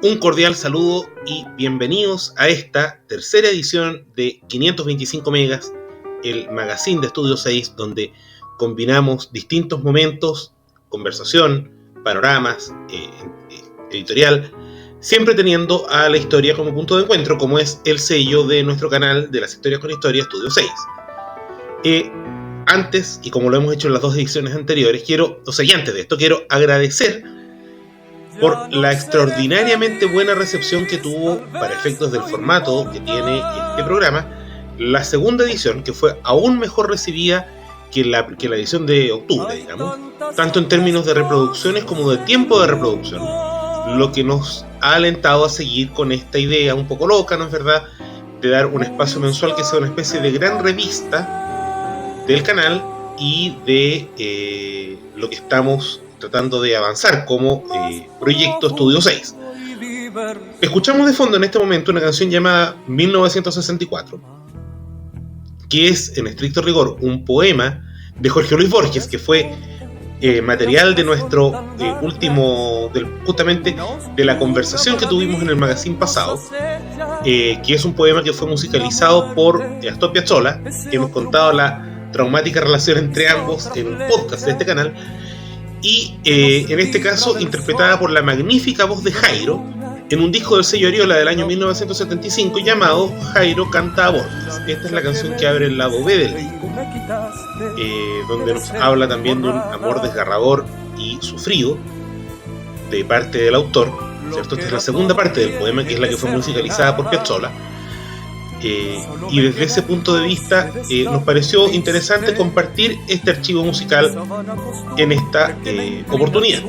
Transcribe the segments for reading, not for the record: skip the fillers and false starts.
Un cordial saludo y bienvenidos a esta tercera edición de 525 Megas, el magazine de Estudio 6, donde combinamos distintos momentos, conversación, panoramas, editorial, siempre teniendo a la historia como punto de encuentro, como es el sello de nuestro canal de las historias con historia, Estudio 6. Antes, y como lo hemos hecho en las dos ediciones anteriores, antes de esto, quiero agradecer por la extraordinariamente buena recepción que tuvo, para efectos del formato que tiene este programa, la segunda edición, que fue aún mejor recibida que la edición de octubre, digamos, tanto en términos de reproducciones como de tiempo de reproducción, lo que nos ha alentado a seguir con esta idea un poco loca, ¿no es verdad?, de dar un espacio mensual que sea una especie de gran revista del canal y de lo que estamos tratando de avanzar como proyecto Estudio 6. Escuchamos de fondo en este momento una canción llamada 1964, que es, en estricto rigor, un poema de Jorge Luis Borges, que fue material de nuestro justamente de la conversación que tuvimos en el magazine pasado, que es un poema que fue musicalizado por Astor Piazzolla, que hemos contado la traumática relación entre ambos en un podcast de este canal, y en este caso interpretada por la magnífica voz de Jairo en un disco del sello Ariola del año 1975 llamado Jairo canta a Borges. Esta es la canción que abre el lado B del disco, donde nos habla también de un amor desgarrador y sufrido de parte del autor, ¿cierto? Esta es la segunda parte del poema, que es la que fue musicalizada por Piazzolla. Y desde ese punto de vista nos pareció interesante compartir este archivo musical en esta oportunidad.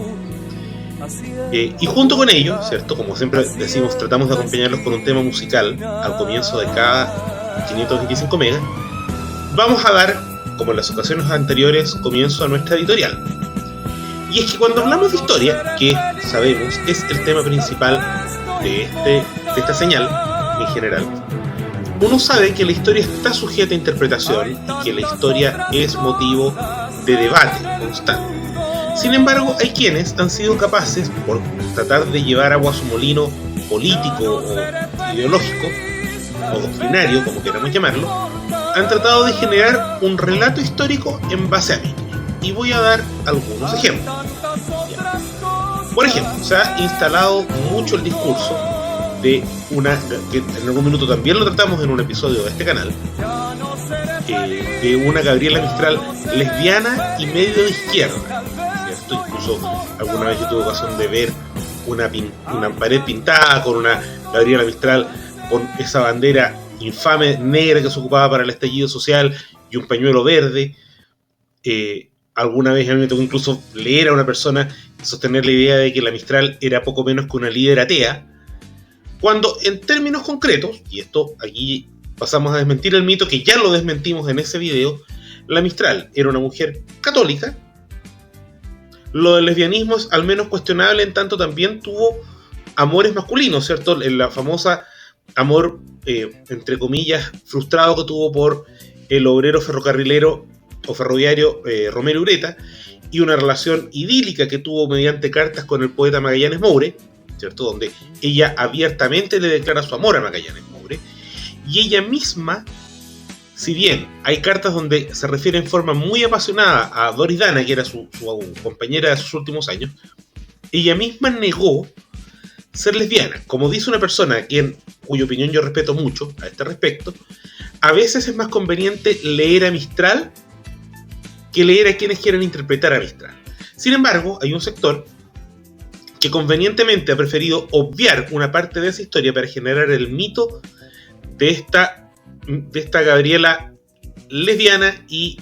Y junto con ello, ¿cierto?, como siempre decimos, tratamos de acompañarlos con un tema musical al comienzo de cada 525 megas. Vamos a dar, como en las ocasiones anteriores, comienzo a nuestra editorial. Y es que cuando hablamos de historia, que sabemos es el tema principal de esta señal en general, uno sabe que la historia está sujeta a interpretación y que la historia es motivo de debate constante. Sin embargo, hay quienes han sido capaces, por tratar de llevar agua a su molino político o ideológico o doctrinario, como queramos llamarlo, han tratado de generar un relato histórico en base a mitos. Y voy a dar algunos ejemplos. Por ejemplo, se ha instalado mucho el discurso de que en algún minuto también lo tratamos en un episodio de este canal, de una Gabriela Mistral lesbiana y medio de izquierda, ¿cierto? Incluso alguna vez yo tuve ocasión de ver una pared pintada con una Gabriela Mistral con esa bandera infame negra que se ocupaba para el estallido social y un pañuelo verde. Alguna vez a mí me tocó incluso leer a una persona sostener la idea de que la Mistral era poco menos que una líder atea, cuando en términos concretos, y esto aquí pasamos a desmentir el mito que ya lo desmentimos en ese video, la Mistral era una mujer católica. Lo del lesbianismo es al menos cuestionable, en tanto también tuvo amores masculinos, ¿cierto? La famosa amor, entre comillas, frustrado que tuvo por el obrero ferrocarrilero o ferroviario Romero Ureta, y una relación idílica que tuvo mediante cartas con el poeta Magallanes Moure, ¿cierto?, donde ella abiertamente le declara su amor a Magallanes Moure, y ella misma, si bien hay cartas donde se refiere en forma muy apasionada a Doris Dana, que era su compañera de sus últimos años, ella misma negó ser lesbiana. Como dice una persona cuya opinión yo respeto mucho a este respecto, a veces es más conveniente leer a Mistral que leer a quienes quieren interpretar a Mistral. Sin embargo, hay un sector que convenientemente ha preferido obviar una parte de esa historia para generar el mito de esta Gabriela lesbiana y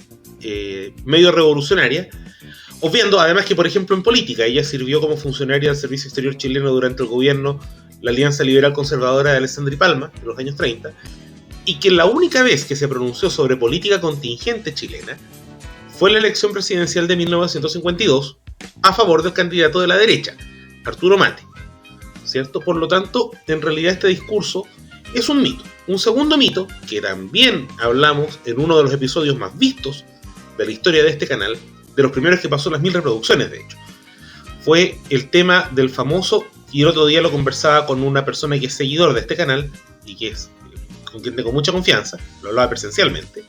medio revolucionaria, obviando además que, por ejemplo, en política ella sirvió como funcionaria del Servicio Exterior chileno durante el gobierno la Alianza Liberal Conservadora de Alessandri Palma en los años 30, y que la única vez que se pronunció sobre política contingente chilena fue la elección presidencial de 1952 a favor del candidato de la derecha, Arturo Mate, ¿cierto? Por lo tanto, en realidad este discurso es un mito. Un segundo mito, que también hablamos en uno de los episodios más vistos de la historia de este canal, de los primeros que pasó las 1000 reproducciones de hecho, fue el tema del famoso, y el otro día lo conversaba con una persona que es seguidor de este canal y que es con quien tengo mucha confianza, lo hablaba presencialmente,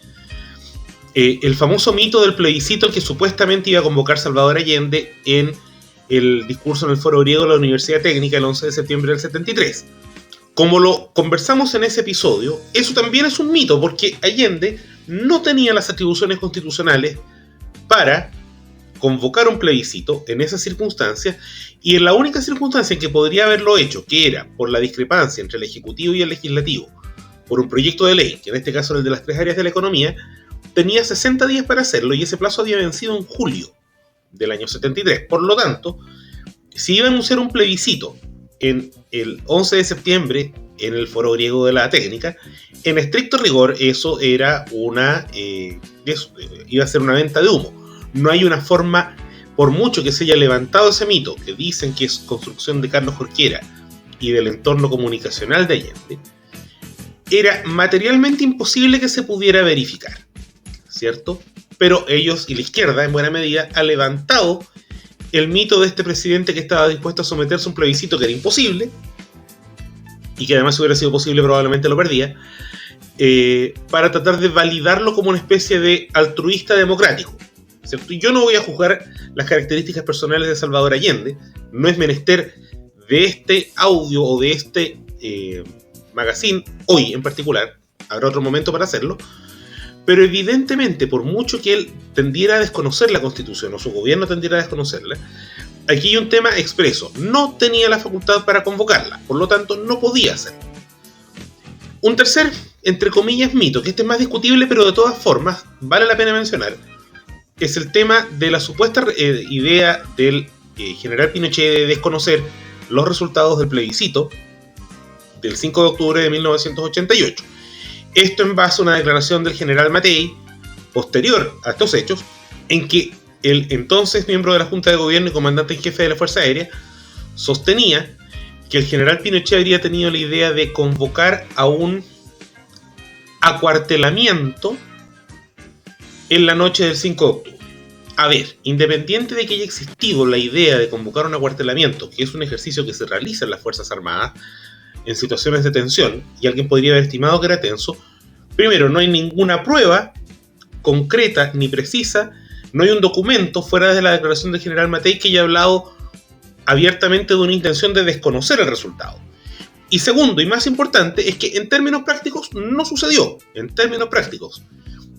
el famoso mito del plebiscito al que supuestamente iba a convocar Salvador Allende en el discurso en el Foro Griego de la Universidad Técnica el 11 de septiembre del 73. Como lo conversamos en ese episodio, eso también es un mito, porque Allende no tenía las atribuciones constitucionales para convocar un plebiscito en esas circunstancias, y en la única circunstancia en que podría haberlo hecho, que era por la discrepancia entre el Ejecutivo y el Legislativo, por un proyecto de ley, que en este caso era el de las 3 áreas de la economía, tenía 60 días para hacerlo, y ese plazo había vencido en julio del año 73. Por lo tanto, si iba a anunciar un plebiscito en el 11 de septiembre en el Foro Griego de la Técnica, en estricto rigor eso era iba a ser una venta de humo. No hay una forma, por mucho que se haya levantado ese mito, que dicen que es construcción de Carlos Jorquera y del entorno comunicacional de Allende, era materialmente imposible que se pudiera verificar, ¿cierto? Pero ellos, y la izquierda en buena medida, ha levantado el mito de este presidente que estaba dispuesto a someterse a un plebiscito que era imposible, y que además si hubiera sido posible probablemente lo perdía, para tratar de validarlo como una especie de altruista democrático, ¿cierto? Yo no voy a juzgar las características personales de Salvador Allende, no es menester de este audio o de este magazine, hoy en particular, habrá otro momento para hacerlo, pero evidentemente, por mucho que él tendiera a desconocer la Constitución, o su gobierno tendiera a desconocerla, aquí hay un tema expreso: no tenía la facultad para convocarla, por lo tanto no podía hacerlo. Un tercer, entre comillas, mito, que este es más discutible, pero de todas formas vale la pena mencionar, es el tema de la supuesta idea del general Pinochet de desconocer los resultados del plebiscito del 5 de octubre de 1988. Esto en base a una declaración del general Matei, posterior a estos hechos, en que el entonces miembro de la Junta de Gobierno y comandante en jefe de la Fuerza Aérea sostenía que el general Pinochet habría tenido la idea de convocar a un acuartelamiento en la noche del 5 de octubre. A ver, independiente de que haya existido la idea de convocar un acuartelamiento, que es un ejercicio que se realiza en las Fuerzas Armadas en situaciones de tensión, y alguien podría haber estimado que era tenso, primero, no hay ninguna prueba concreta ni precisa, no hay un documento fuera de la declaración del general Matei que haya hablado abiertamente de una intención de desconocer el resultado. Y segundo, y más importante, es que en términos prácticos no sucedió. En términos prácticos,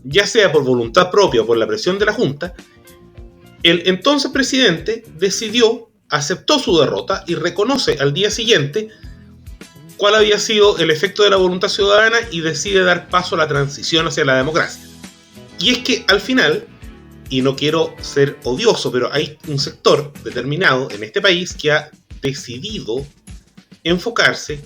ya sea por voluntad propia o por la presión de la Junta, el entonces presidente aceptó su derrota y reconoce al día siguiente cuál había sido el efecto de la voluntad ciudadana y decide dar paso a la transición hacia la democracia. Y es que al final, y no quiero ser odioso, pero hay un sector determinado en este país que ha decidido enfocarse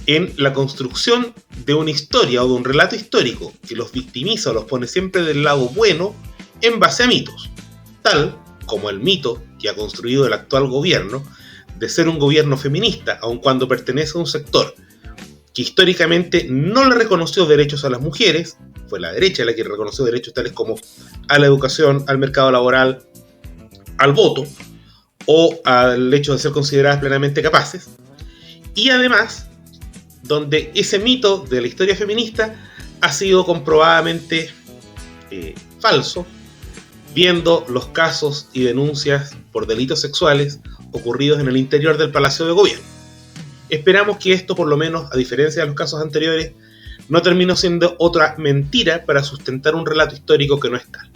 en la construcción de una historia o de un relato histórico que los victimiza o los pone siempre del lado bueno en base a mitos, tal como el mito que ha construido el actual gobierno de ser un gobierno feminista, aun cuando pertenece a un sector que históricamente no le reconoció derechos a las mujeres. Fue la derecha la que reconoció derechos tales como a la educación, al mercado laboral, al voto o al hecho de ser consideradas plenamente capaces. Y además, donde ese mito de la historia feminista ha sido comprobadamente falso, viendo los casos y denuncias por delitos sexuales ocurridos en el interior del Palacio de Gobierno. Esperamos que esto, por lo menos, a diferencia de los casos anteriores, no terminó siendo otra mentira para sustentar un relato histórico que no es tal.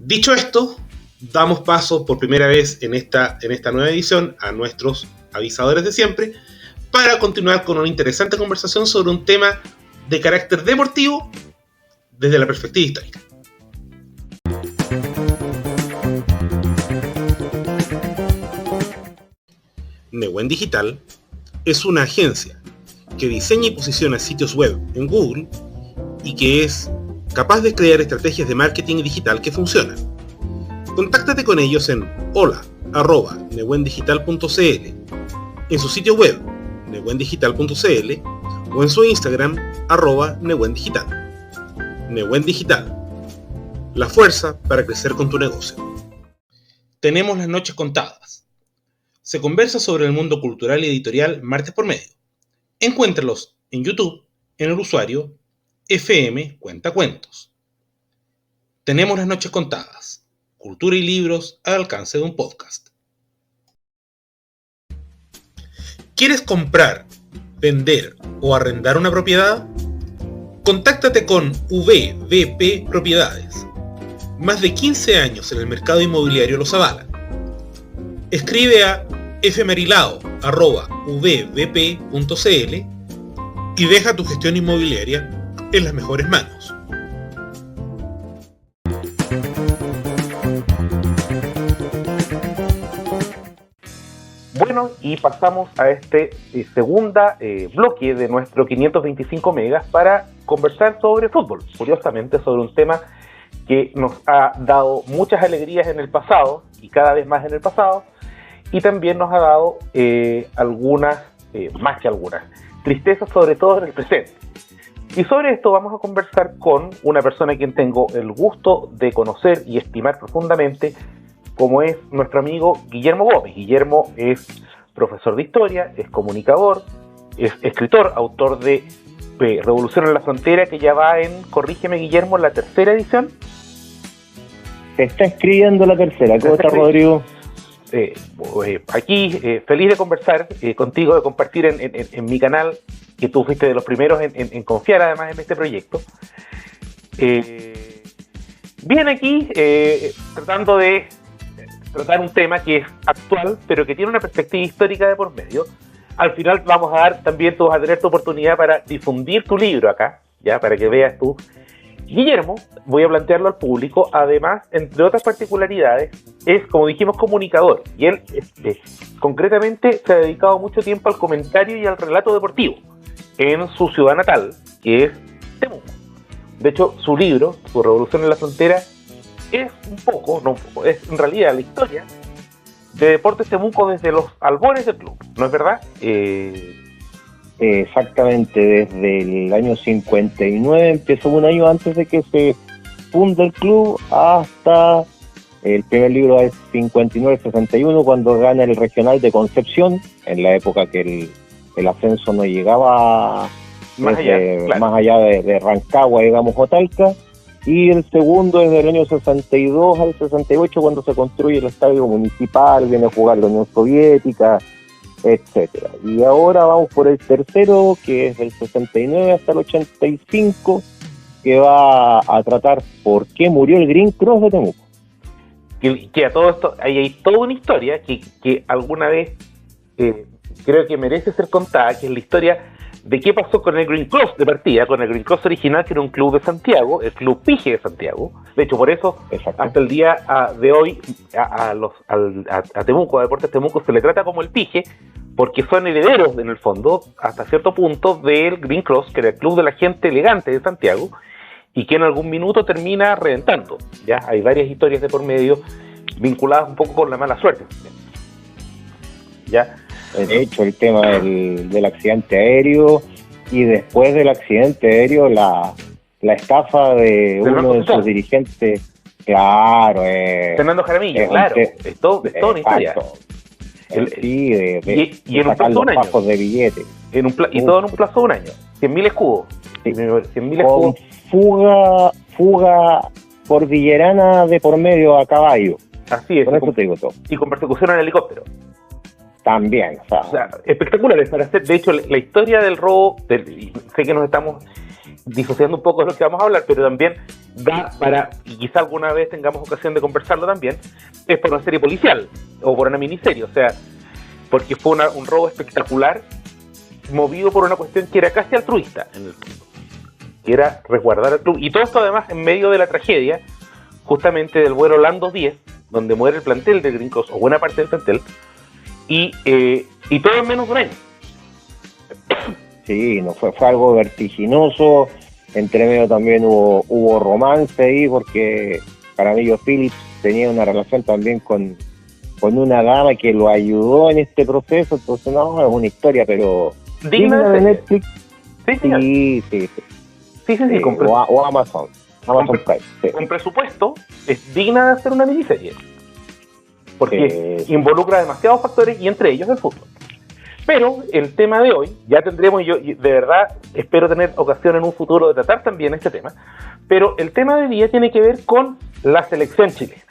Dicho esto, damos paso por primera vez en esta nueva edición a nuestros avisadores de siempre para continuar con una interesante conversación sobre un tema de carácter deportivo desde la perspectiva histórica. Newen Digital es una agencia que diseña y posiciona sitios web en Google y que es capaz de crear estrategias de marketing digital que funcionan. Contáctate con ellos en hola@newendigital.cl, en su sitio web newendigital.cl o en su Instagram @newendigital. Newen Digital, la fuerza para crecer con tu negocio. Tenemos las noches contadas. Se conversa sobre el mundo cultural y editorial martes por medio. Encuéntralos en YouTube en el usuario FM Cuentacuentos. Tenemos las noches contadas. Cultura y libros al alcance de un podcast. ¿Quieres comprar, vender o arrendar una propiedad? Contáctate con VBP Propiedades. Más de 15 años en el mercado inmobiliario los avalan. Escribe a fmarilao@vbp.cl y deja tu gestión inmobiliaria en las mejores manos. Bueno, y pasamos a este segunda bloque de nuestro 525 megas para conversar sobre fútbol. Curiosamente, sobre un tema que nos ha dado muchas alegrías en el pasado y cada vez más en el pasado, y también nos ha dado algunas, más que algunas, tristezas, sobre todo en el presente. Y sobre esto vamos a conversar con una persona a quien tengo el gusto de conocer y estimar profundamente, como es nuestro amigo Guillermo Gómez. Guillermo es profesor de historia, es comunicador, es escritor, autor de Revolución en la Frontera, que ya va en, corrígeme Guillermo, la tercera edición. Se está escribiendo la tercera. ¿Cómo está, Rodrigo? Aquí, feliz de conversar contigo, de compartir en mi canal, que tú fuiste de los primeros en confiar además en este proyecto. Bien, aquí tratando de tratar un tema que es actual, pero que tiene una perspectiva histórica de por medio. Al final vamos a dar también, tú vas a tener tu oportunidad para difundir tu libro acá, ya, para que veas tú. Guillermo, voy a plantearlo al público, además, entre otras particularidades, es, como dijimos, comunicador, y él concretamente se ha dedicado mucho tiempo al comentario y al relato deportivo en su ciudad natal, que es Temuco. De hecho, su libro, su Revolución en la Frontera, es un poco, no un poco, es en realidad la historia de Deportes Temuco desde los albores del club, ¿no es verdad? Exactamente, desde el año 59, empezó un año antes de que se funda el club, hasta el primer libro es 59-61, cuando gana el regional de Concepción, en la época que el ascenso no llegaba más allá de Rancagua, digamos, o Talca. Y el segundo es del año 62 al 68, cuando se construye el estadio municipal, viene a jugar la Unión Soviética, etcétera. Y ahora vamos por el tercero, que es del 69 hasta el 85, que va a tratar por qué murió el Green Cross de Temuco. Que a todo esto, hay toda una historia que alguna vez creo que merece ser contada, que es la historia de qué pasó con el Green Cross de partida, con el Green Cross original, que era un club de Santiago, el Club Pige de Santiago. De hecho, por eso, exacto, hasta el día de hoy, a Temuco, a Deportes Temuco, se le trata como el Pige, porque son herederos, en el fondo, hasta cierto punto, del Green Cross, que era el club de la gente elegante de Santiago, y que en algún minuto termina reventando. Ya hay varias historias de por medio vinculadas un poco con la mala suerte. ¿Ya? De hecho, el tema del accidente aéreo, y después del accidente aéreo la estafa de uno de sus dirigentes, claro, Fernando Jaramillo, claro, es toda una historia. Sí, y en un plazo de un año. De billetes. Y todo en un plazo de un año. 100.000 escudos. Sí. 100.000 con escudos. fuga cordillerana de por medio a caballo. Así es. Con eso te digo todo. Y con persecución en helicóptero. También, o sea, espectaculares para hacer. De hecho, la historia del robo, sé que nos estamos disociando un poco de lo que vamos a hablar, pero también da para, y quizá alguna vez tengamos ocasión de conversarlo también, es por una serie policial o por una miniserie, o sea, porque fue un robo espectacular, movido por una cuestión que era casi altruista en el fondo, que era resguardar al club, y todo esto además en medio de la tragedia justamente del vuelo Orlando 10, donde muere el plantel del Green Cross, o buena parte del plantel, y todo en menos de un año. Sí, no fue algo vertiginoso. Entre medio también hubo romance ahí, porque Jaramillo Phillips tenía una relación también con una dama que lo ayudó en este proceso. Entonces, no, es una historia, pero digna de Netflix. Sí, o Amazon Prime. Sí. Con presupuesto, es digna de hacer una miniserie. porque involucra demasiados factores y entre ellos el fútbol. Pero el tema de hoy, ya tendremos, yo de verdad espero tener ocasión en un futuro de tratar también este tema, pero el tema de hoy día tiene que ver con la selección chilena.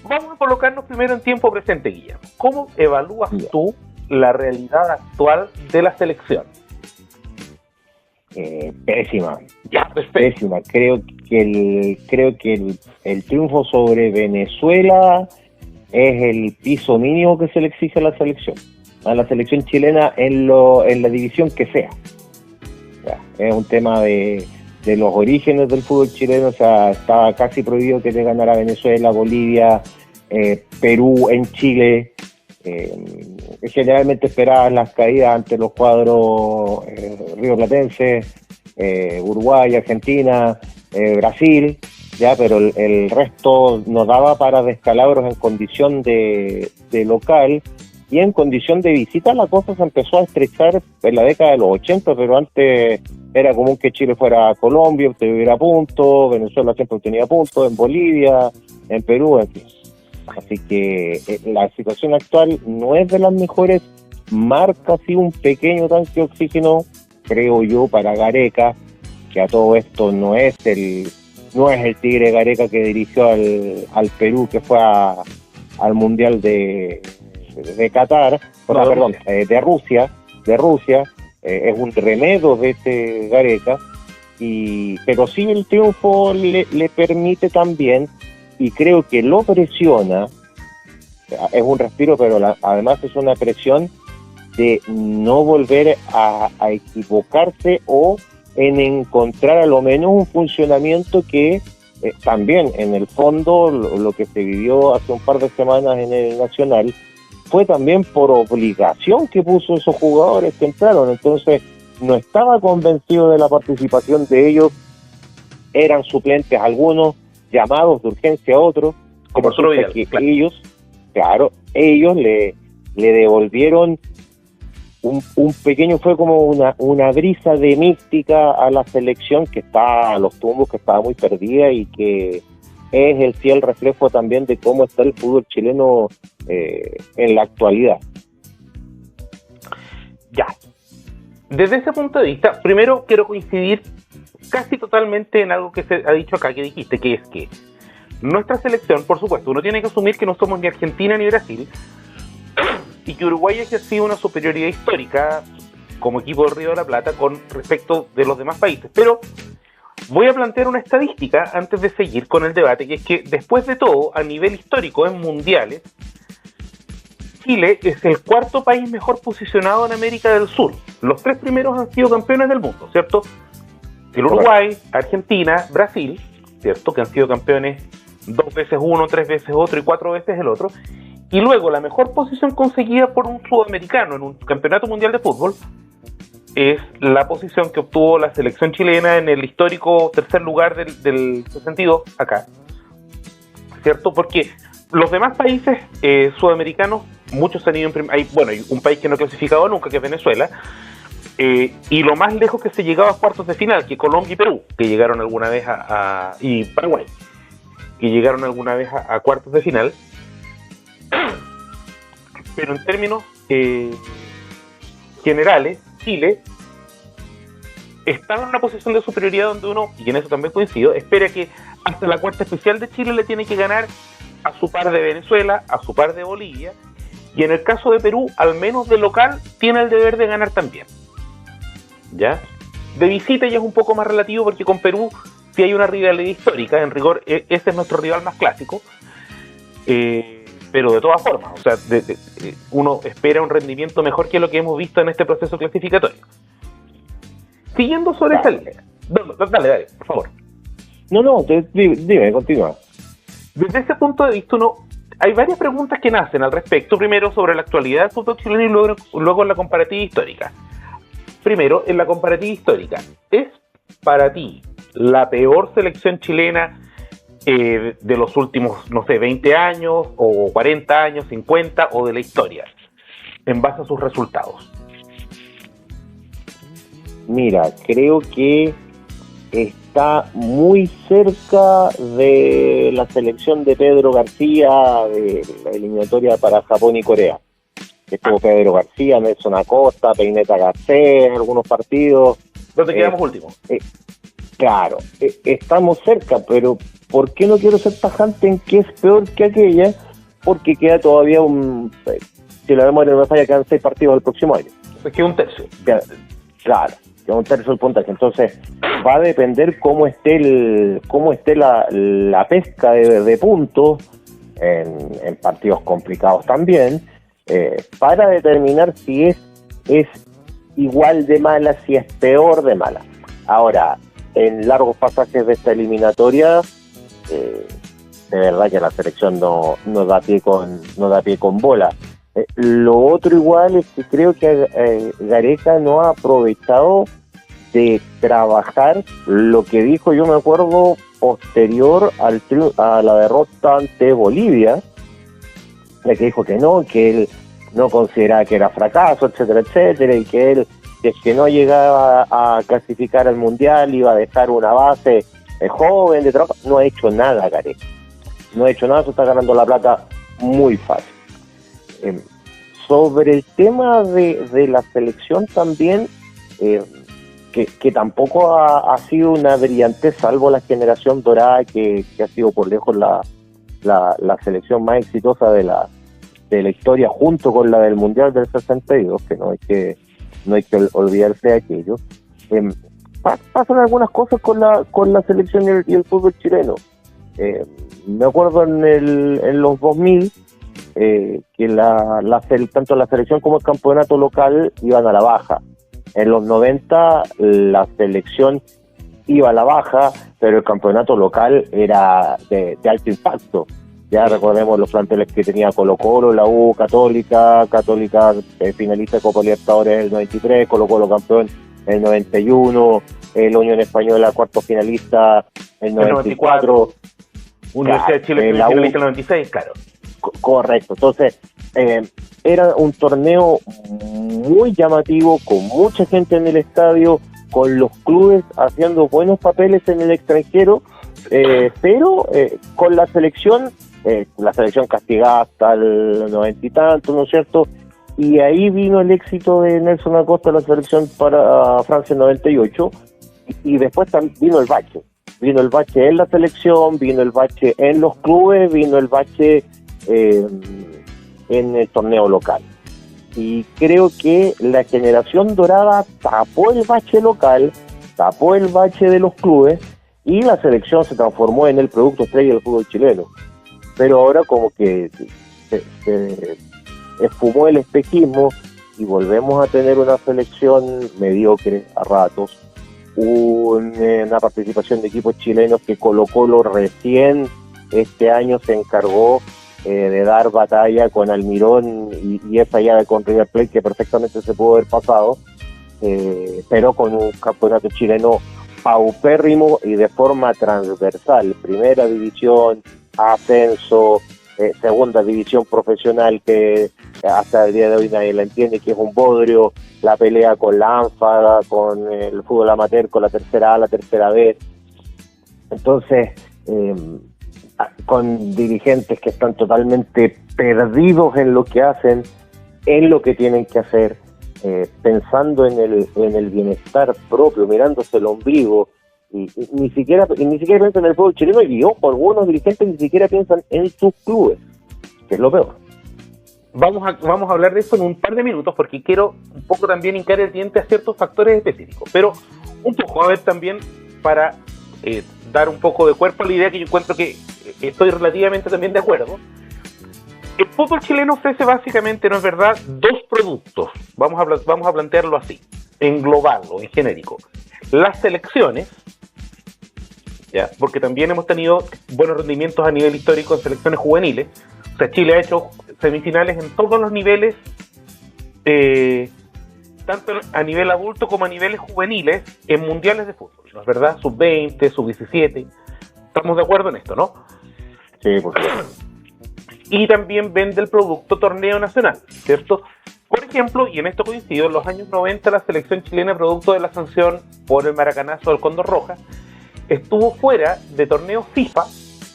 Vamos a colocarnos primero en tiempo presente, Guillermo. ¿Cómo evalúas tú la realidad actual de la selección? Pésima. Ya, pésima. Creo que el triunfo sobre Venezuela es el piso mínimo que se le exige a la selección chilena en la división que sea. Es un tema de los orígenes del fútbol chileno. O sea, estaba casi prohibido que te ganara Venezuela, Bolivia, Perú en Chile. Generalmente esperaban las caídas ante los cuadros rioplatenses, Uruguay, Argentina, Brasil, ya, pero el resto no daba para descalabros en condición de local, y en condición de visita la cosa se empezó a estrechar en la década de los 80, pero antes era común que Chile fuera a Colombia, obtuviera puntos, Venezuela siempre obtenía puntos, en Bolivia, en Perú, en fin. Así que la situación actual no es de las mejores, marca así un pequeño tanque de oxígeno, creo yo, para Gareca, que a todo esto no es el Tigre Gareca que dirigió al Perú, que fue al Mundial de Qatar, de Rusia, es un remedio de este Gareca, pero sí el triunfo le permite también, y creo que lo presiona, es un respiro, pero además es una presión de no volver a equivocarse o en encontrar a lo menos un funcionamiento que también en el fondo lo que se vivió hace un par de semanas en el Nacional fue también por obligación que puso esos jugadores que entraron. Entonces no estaba convencido de la participación de ellos, eran suplentes algunos, llamados de urgencia a otros, como que claro. ellos le devolvieron un pequeño, fue como una brisa de mística a la selección que está a los tumbos, que estaba muy perdida y que es el fiel reflejo también de cómo está el fútbol chileno en la actualidad. Ya. Desde ese punto de vista, primero quiero coincidir casi totalmente en algo que se ha dicho acá, que dijiste, que es que nuestra selección, por supuesto, uno tiene que asumir que no somos ni Argentina ni Brasil, y que Uruguay ha ejercido una superioridad histórica como equipo del Río de la Plata con respecto de los demás países. Pero voy a plantear una estadística antes de seguir con el debate, que es que después de todo, a nivel histórico en mundiales, Chile es el cuarto país mejor posicionado en América del Sur. Los tres primeros han sido campeones del mundo, ¿cierto? El Uruguay, Argentina, Brasil, ¿cierto? Que han sido campeones 2 veces uno, 3 veces otro y 4 veces el otro. Y luego la mejor posición conseguida por un sudamericano en un campeonato mundial de fútbol es la posición que obtuvo la selección chilena en el histórico tercer lugar del 62 acá, ¿cierto? Porque los demás países sudamericanos, muchos han ido hay un país que no ha clasificado nunca, que es Venezuela, y lo más lejos que se llegaba a cuartos de final, que Colombia y Perú, que llegaron alguna vez y Paraguay, que llegaron alguna vez a cuartos de final. Pero en términos generales, Chile estaba en una posición de superioridad donde uno, y en eso también coincido, espera que hasta la cuarta especial de Chile le tiene que ganar a su par de Venezuela, a su par de Bolivia, y en el caso de Perú, al menos de local, tiene el deber de ganar también. ¿Ya? De visita ya es un poco más relativo, porque con Perú sí hay una rivalidad histórica, en rigor ese es nuestro rival más clásico, pero de todas formas, o sea, uno espera un rendimiento mejor que lo que hemos visto en este proceso clasificatorio. Siguiendo sobre esa línea, dale, por favor. No, dime, continúa. Desde ese punto de vista, hay varias preguntas que nacen al respecto. Primero, sobre la actualidad del fútbol chileno y luego en la comparativa histórica. Primero, en la comparativa histórica, ¿es para ti la peor selección chilena de los últimos, no sé, 20 años, o 40 años, 50, o de la historia, en base a sus resultados? Mira, creo que está muy cerca de la selección de Pedro García de la eliminatoria para Japón y Corea. Estuvo Pedro García, Nelson Acosta, Peineta Garcés, algunos partidos. ¿Dónde quedamos últimos? Claro, estamos cerca, pero ¿por qué no quiero ser tajante en que es peor que aquella? Porque queda todavía si la memoria no me falla, quedan 6 partidos el próximo año. Es que un tercio. Claro, queda un tercio del puntaje. Entonces, va a depender cómo esté la pesca de puntos en partidos complicados también, para determinar si es igual de mala, si es peor de mala. Ahora, en largos pasajes de esta eliminatoria, de verdad que la selección no da pie con bola. Lo otro igual es que creo que Gareca no ha aprovechado de trabajar lo que dijo, yo me acuerdo, posterior a la derrota ante Bolivia, de que dijo que él no consideraba que era fracaso, etcétera, etcétera, y que él, si es que no llegaba a clasificar al Mundial, iba a dejar una base joven de trabajo. No ha hecho nada Gareca. No ha hecho nada, se está ganando la plata muy fácil. Sobre el tema de la selección también, que tampoco ha sido una brillante, salvo la generación dorada que ha sido por lejos la selección más exitosa de la historia, junto con la del Mundial del 62, que no hay que olvidarse de aquello. Pasan algunas cosas con la selección y el fútbol chileno. Me acuerdo en los 2000 que tanto la selección como el campeonato local iban a la baja. En los 90 la selección iba a la baja, pero el campeonato local era de alto impacto. Ya recordemos los planteles que tenía Colo-Colo, la U, Católica finalista de Copa Libertadores en el 93, Colo-Colo campeón en el 91, la Unión Española cuarto finalista en el 94. Universidad de Chile finalista en el 96, claro. Correcto. Entonces, era un torneo muy llamativo, con mucha gente en el estadio, con los clubes haciendo buenos papeles en el extranjero, pero con la selección castigada hasta el 90 y tanto, ¿no es cierto? Y ahí vino el éxito de Nelson Acosta, la selección para Francia en 98, y después vino el bache. Vino el bache en la selección, vino el bache en los clubes, vino el bache en el torneo local. Y creo que la generación dorada tapó el bache local, tapó el bache de los clubes, y la selección se transformó en el producto estrella del fútbol chileno. Pero ahora como que se esfumó el espejismo y volvemos a tener una selección mediocre a ratos, una participación de equipos chilenos que Colo-Colo recién este año se encargó de dar batalla con Almirón y esa llave con River Plate que perfectamente se pudo haber pasado, pero con un campeonato chileno paupérrimo y de forma transversal. Primera división, ascenso, segunda división profesional, que hasta el día de hoy nadie la entiende, que es un bodrio, la pelea con la ANFA, con el fútbol amateur, con la tercera A, la tercera B. Entonces, con dirigentes que están totalmente perdidos en lo que hacen, en lo que tienen que hacer, pensando en el bienestar propio, mirándose el ombligo, y ni siquiera piensan en el fútbol chileno, y ojo, algunos dirigentes ni siquiera piensan en sus clubes, que es lo peor. Vamos a hablar de eso en un par de minutos, porque quiero un poco también hincar el diente a ciertos factores específicos, pero un poco, a ver, también para dar un poco de cuerpo a la idea que yo encuentro que estoy relativamente también de acuerdo. El fútbol chileno ofrece básicamente, ¿no es verdad?, dos productos. Vamos a plantearlo así, en global o en genérico. Las selecciones, ya, porque también hemos tenido buenos rendimientos a nivel histórico en selecciones juveniles. O sea, Chile ha hecho semifinales en todos los niveles, tanto a nivel adulto como a niveles juveniles, en mundiales de fútbol, ¿no es verdad? Sub-20, sub-17. Estamos de acuerdo en esto, ¿no? Sí, por supuesto. Y también vende el producto torneo nacional, ¿cierto? Por ejemplo, y en esto coincido, en los años 90 la selección chilena, producto de la sanción por el maracanazo del Cóndor Roja, estuvo fuera de torneos FIFA,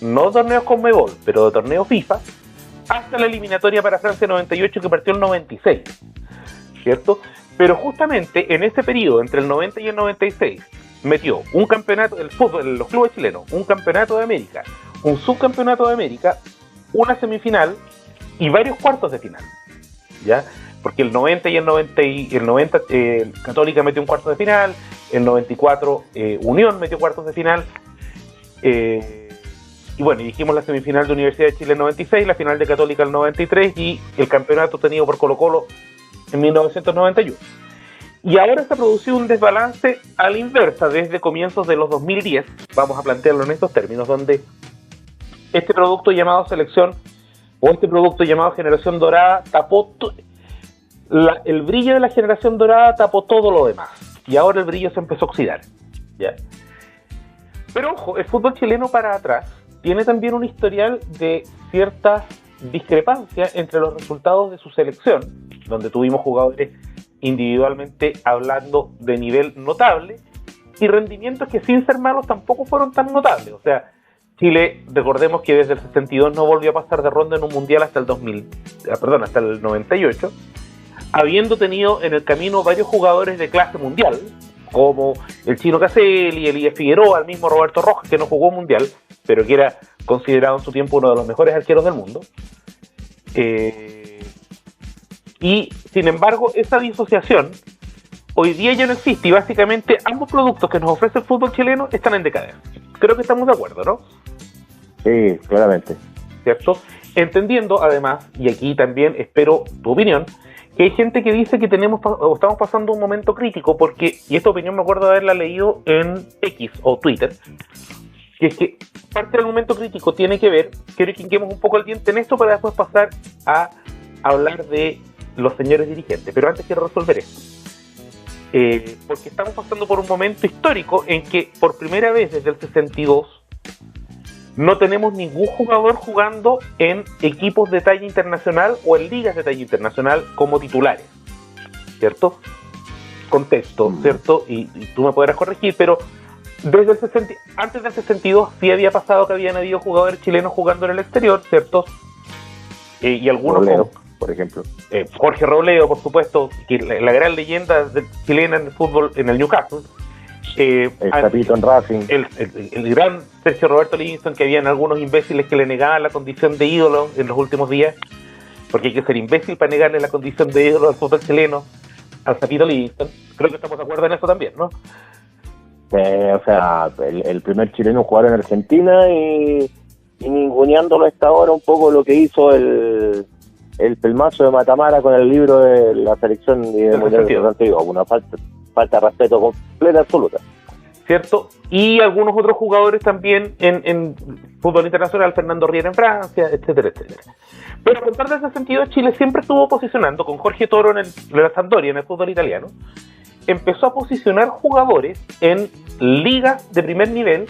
no torneos Conmebol, pero de torneos FIFA, hasta la eliminatoria para Francia 98 que partió el 96, ¿cierto? Pero justamente en ese periodo, entre el 90 y el 96, metió un campeonato del fútbol, los clubes chilenos, un campeonato de América, un subcampeonato de América, una semifinal y varios cuartos de final, ¿ya? Porque el 90 y el 90 Católica metió un cuarto de final, el 94 Unión metió cuartos de final, y bueno, y dijimos la semifinal de Universidad de Chile en 96, la final de Católica en 93 y el campeonato tenido por Colo-Colo en 1991. Y ahora se ha producido un desbalance a la inversa desde comienzos de los 2010, vamos a plantearlo en estos términos, donde este producto llamado selección o este producto llamado generación dorada tapó el brillo de la generación dorada tapó todo lo demás y ahora el brillo se empezó a oxidar, ¿ya? Pero ojo, el fútbol chileno para atrás tiene también un historial de ciertas discrepancias entre los resultados de su selección, donde tuvimos jugadores individualmente hablando de nivel notable y rendimientos que sin ser malos tampoco fueron tan notables. O sea, Chile, recordemos que desde el 62 no volvió a pasar de ronda en un mundial hasta el 98, habiendo tenido en el camino varios jugadores de clase mundial, como el Chino Caselli, Elías Figueroa, el mismo Roberto Rojas, que no jugó mundial, pero que era considerado en su tiempo uno de los mejores arqueros del mundo. Y sin embargo, esa disociación hoy día ya no existe y básicamente ambos productos que nos ofrece el fútbol chileno están en decadencia. Creo que estamos de acuerdo, ¿no? Sí, claramente. ¿Cierto? Entendiendo además, y aquí también espero tu opinión, que hay gente que dice que estamos pasando un momento crítico porque, y esta opinión me acuerdo de haberla leído en X o Twitter, que es que parte del momento crítico tiene que ver, quiero que hinquemos un poco el diente en esto para después pasar a hablar de los señores dirigentes, pero antes quiero resolver esto. Porque estamos pasando por un momento histórico en que por primera vez desde el 62 no tenemos ningún jugador jugando en equipos de talla internacional o en ligas de talla internacional como titulares, ¿cierto? Contexto, ¿cierto? Y tú me podrás corregir, pero desde antes del 62 sí había pasado que habían habido jugadores chilenos jugando en el exterior, ¿cierto? Y algunos Robledo, por ejemplo. Jorge Robledo, por supuesto, que la gran leyenda chilena en el fútbol en el Newcastle. El Capito en Racing. El gran Sergio Roberto Livingston, que habían algunos imbéciles que le negaban la condición de ídolo en los últimos días, porque hay que ser imbécil para negarle la condición de ídolo al fútbol chileno, al Capito Livingston. Creo que estamos de acuerdo en eso también, ¿no? O sea, el primer chileno jugar en Argentina y ninguneándolo hasta ahora un poco lo que hizo el pelmazo de Matamara con el libro de la selección y de Mundial de Santiago. Una falta de respeto completa, absoluta. ¿Cierto? Y algunos otros jugadores también en fútbol internacional, Fernando Riera en Francia, etcétera, etcétera. Pero a contar de ese sentido, Chile siempre estuvo posicionando con Jorge Toro en la Sampdoria, en el fútbol italiano, empezó a posicionar jugadores en ligas de primer nivel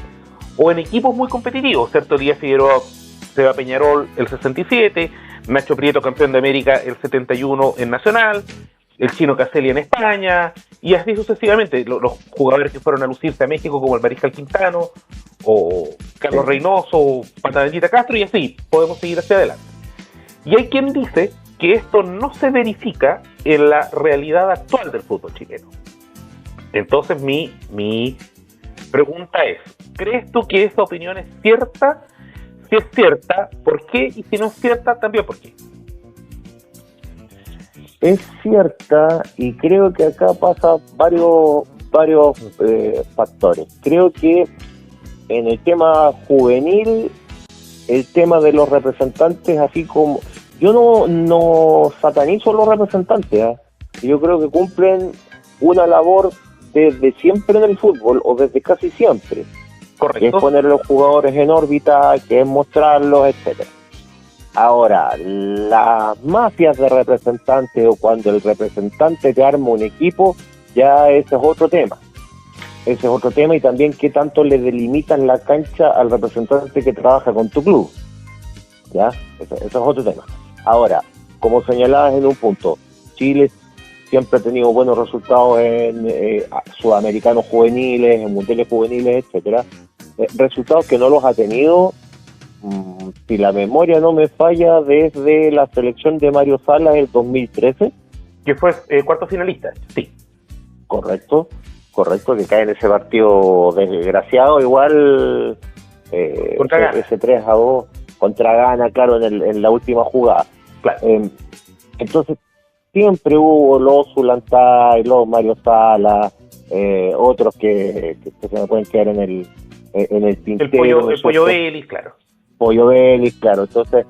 o en equipos muy competitivos, ¿cierto? Elías Figueroa, Seba Peñarol, el 67, Nacho Prieto, campeón de América, el 71 en Nacional, el Chino Caselli en España, y así sucesivamente, los jugadores que fueron a lucirse a México, como el Mariscal Quintano, o Carlos Reynoso, o Panadellita Castro, y así, podemos seguir hacia adelante. Y hay quien dice que esto no se verifica en la realidad actual del fútbol chileno. Entonces mi pregunta es, ¿crees tú que esa opinión es cierta? Si es cierta, ¿por qué? Y si no es cierta, también ¿por qué? Es cierta y creo que acá pasa varios factores. Creo que en el tema juvenil, el tema de los representantes, así como... Yo no satanizo a los representantes, ¿eh? Yo creo que cumplen una labor desde siempre en el fútbol, o desde casi siempre. Correcto. Que es poner a los jugadores en órbita, que es mostrarlos, etcétera. Ahora, las mafias de representantes, o cuando el representante te arma un equipo, ya ese es otro tema. Ese es otro tema, y también qué tanto le delimitan la cancha al representante que trabaja con tu club. ¿Ya? Eso es otro tema. Ahora, como señalabas en un punto, Chile siempre ha tenido buenos resultados en sudamericanos juveniles, en mundiales juveniles, etcétera. resultados que no los ha tenido, si la memoria no me falla, desde la selección de Mario Salas del 2013. Que fue cuarto finalista, sí. Correcto, que cae en ese partido desgraciado, igual ese 3-2 contra Ghana, claro, en la última jugada. Claro. Entonces, siempre hubo los Zulantay, los Mario Salas, otros que se me pueden quedar en el tintero. El Pollo Vélez, claro. Pollo Vélez, claro. Entonces,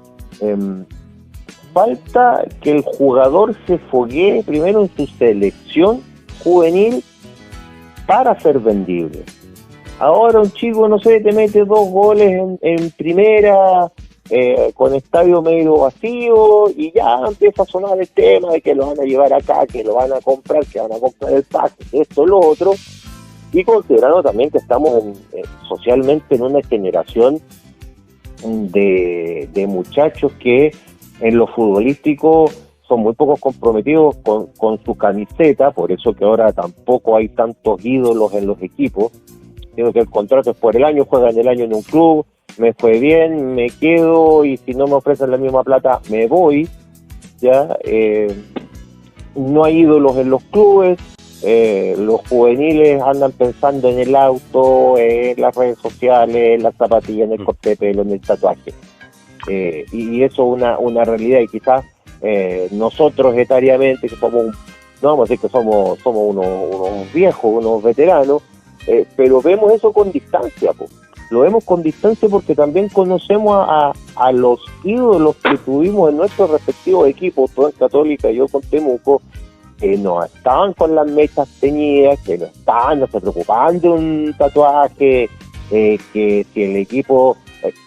falta que el jugador se foguee primero en su selección juvenil para ser vendible. Ahora un chico, no sé, te mete 2 goles en primera, con estadio medio vacío, y ya empieza a sonar el tema de que lo van a llevar acá, que lo van a comprar, que van a comprar el pack, esto, lo otro, y considerando también que estamos socialmente en una generación de muchachos que en lo futbolístico son muy pocos comprometidos con su camiseta, por eso que ahora tampoco hay tantos ídolos en los equipos. Digo que el contrato es por el año, juegan el año en un club, me fue bien, me quedo, y si no me ofrecen la misma plata, me voy. Ya no hay ídolos en los clubes, los juveniles andan pensando en el auto, en las redes sociales, en las zapatillas, en el corte de pelo, en el tatuaje. Y eso es una realidad, y quizás nosotros etariamente, que somos, no vamos a decir que somos unos viejos, unos veteranos, pero vemos eso con distancia, po. Lo vemos con distancia porque también conocemos a los ídolos que tuvimos en nuestros respectivos equipos, tú en Católica y yo con Temuco, que no estaban con las mechas teñidas, que no se preocupaban de un tatuaje, que si el equipo,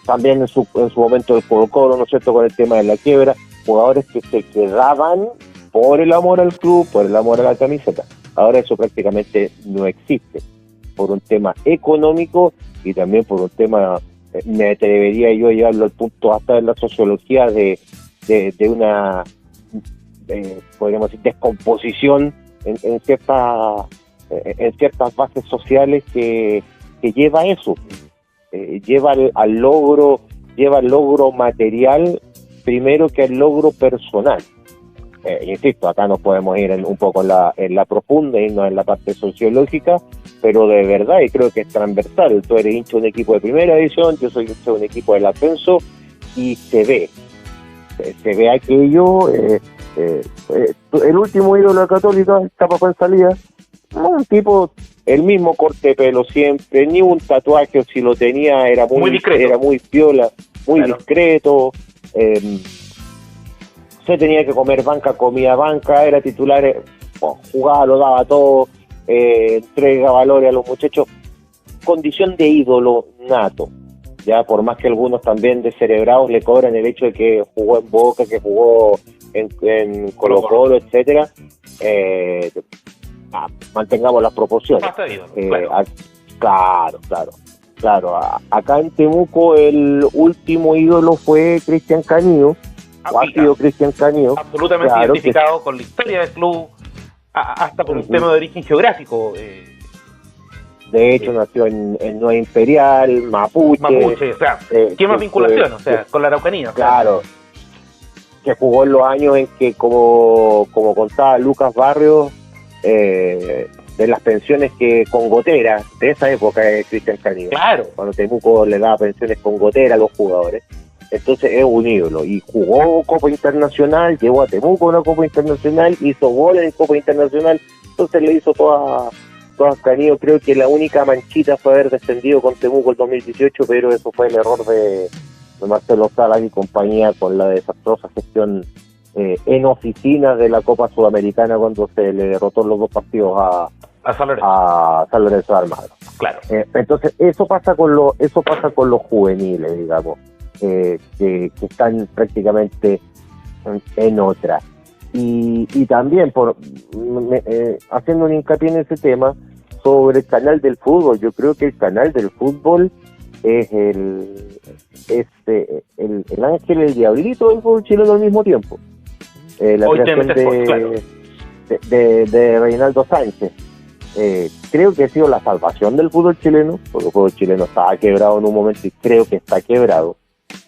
también en su momento del Colo-Colo, ¿no es cierto?, con el tema de la quiebra, jugadores que se quedaban por el amor al club, por el amor a la camiseta. Ahora eso prácticamente no existe, por un tema económico y también por un tema, me atrevería yo a llevarlo al punto hasta de la sociología de una, podríamos decir, descomposición en ciertas bases sociales que lleva a eso, lleva al logro material primero que al logro personal. Insisto, acá nos podemos ir un poco en la profunda, irnos en la parte sociológica, pero de verdad, y creo que es transversal. Tú eres hincha de un equipo de primera división, yo soy hincha de un equipo del ascenso, y se ve aquello. El último ídolo de Católica, Chapa en salida, un tipo, el mismo corte de pelo siempre, ni un tatuaje, o si lo tenía era muy discreto, era muy piola, muy claro, discreto. Se tenía que comer banca, comía banca, era titular, jugaba, lo daba todo, entrega valores a los muchachos, condición de ídolo nato. Ya por más que algunos también descerebrados le cobran el hecho de que jugó en Boca, que jugó en Colo-Colo, etcétera, mantengamos las proporciones. Claro. Acá en Temuco el último ídolo fue Cristian Canillo. Ha sido Cristian Canillo. Absolutamente identificado con la historia del club, hasta por un tema de origen geográfico. De hecho, nació en Nueva Imperial, Mapuche. O sea, ¿qué más vinculación? O sea, con la Araucanía. Claro. Que jugó en los años en que, como contaba Lucas Barrios, de las pensiones que con gotera, de esa época de Cristian Canillo. Claro. Cuando Temuco le daba pensiones con gotera a los jugadores. Entonces es un ídolo, y jugó Copa Internacional, llevó a Temuco a una Copa Internacional, hizo goles en Copa Internacional, entonces le hizo todas Canillo. Creo que la única manchita fue haber descendido con Temuco el 2018, pero eso fue el error de Marcelo Salas y compañía, con la desastrosa gestión en oficina de la Copa Sudamericana, cuando se le derrotó los 2 partidos a San Lorenzo de Almagro. Claro. Entonces eso pasa con los juveniles, digamos. Que están prácticamente en otra, y también haciendo un hincapié en ese tema sobre el canal del fútbol. Yo creo que el canal del fútbol es el ángel, el diablito del fútbol chileno al mismo tiempo. La creación de Reinaldo Sánchez, creo que ha sido la salvación del fútbol chileno, porque el fútbol chileno estaba quebrado en un momento y creo que está quebrado.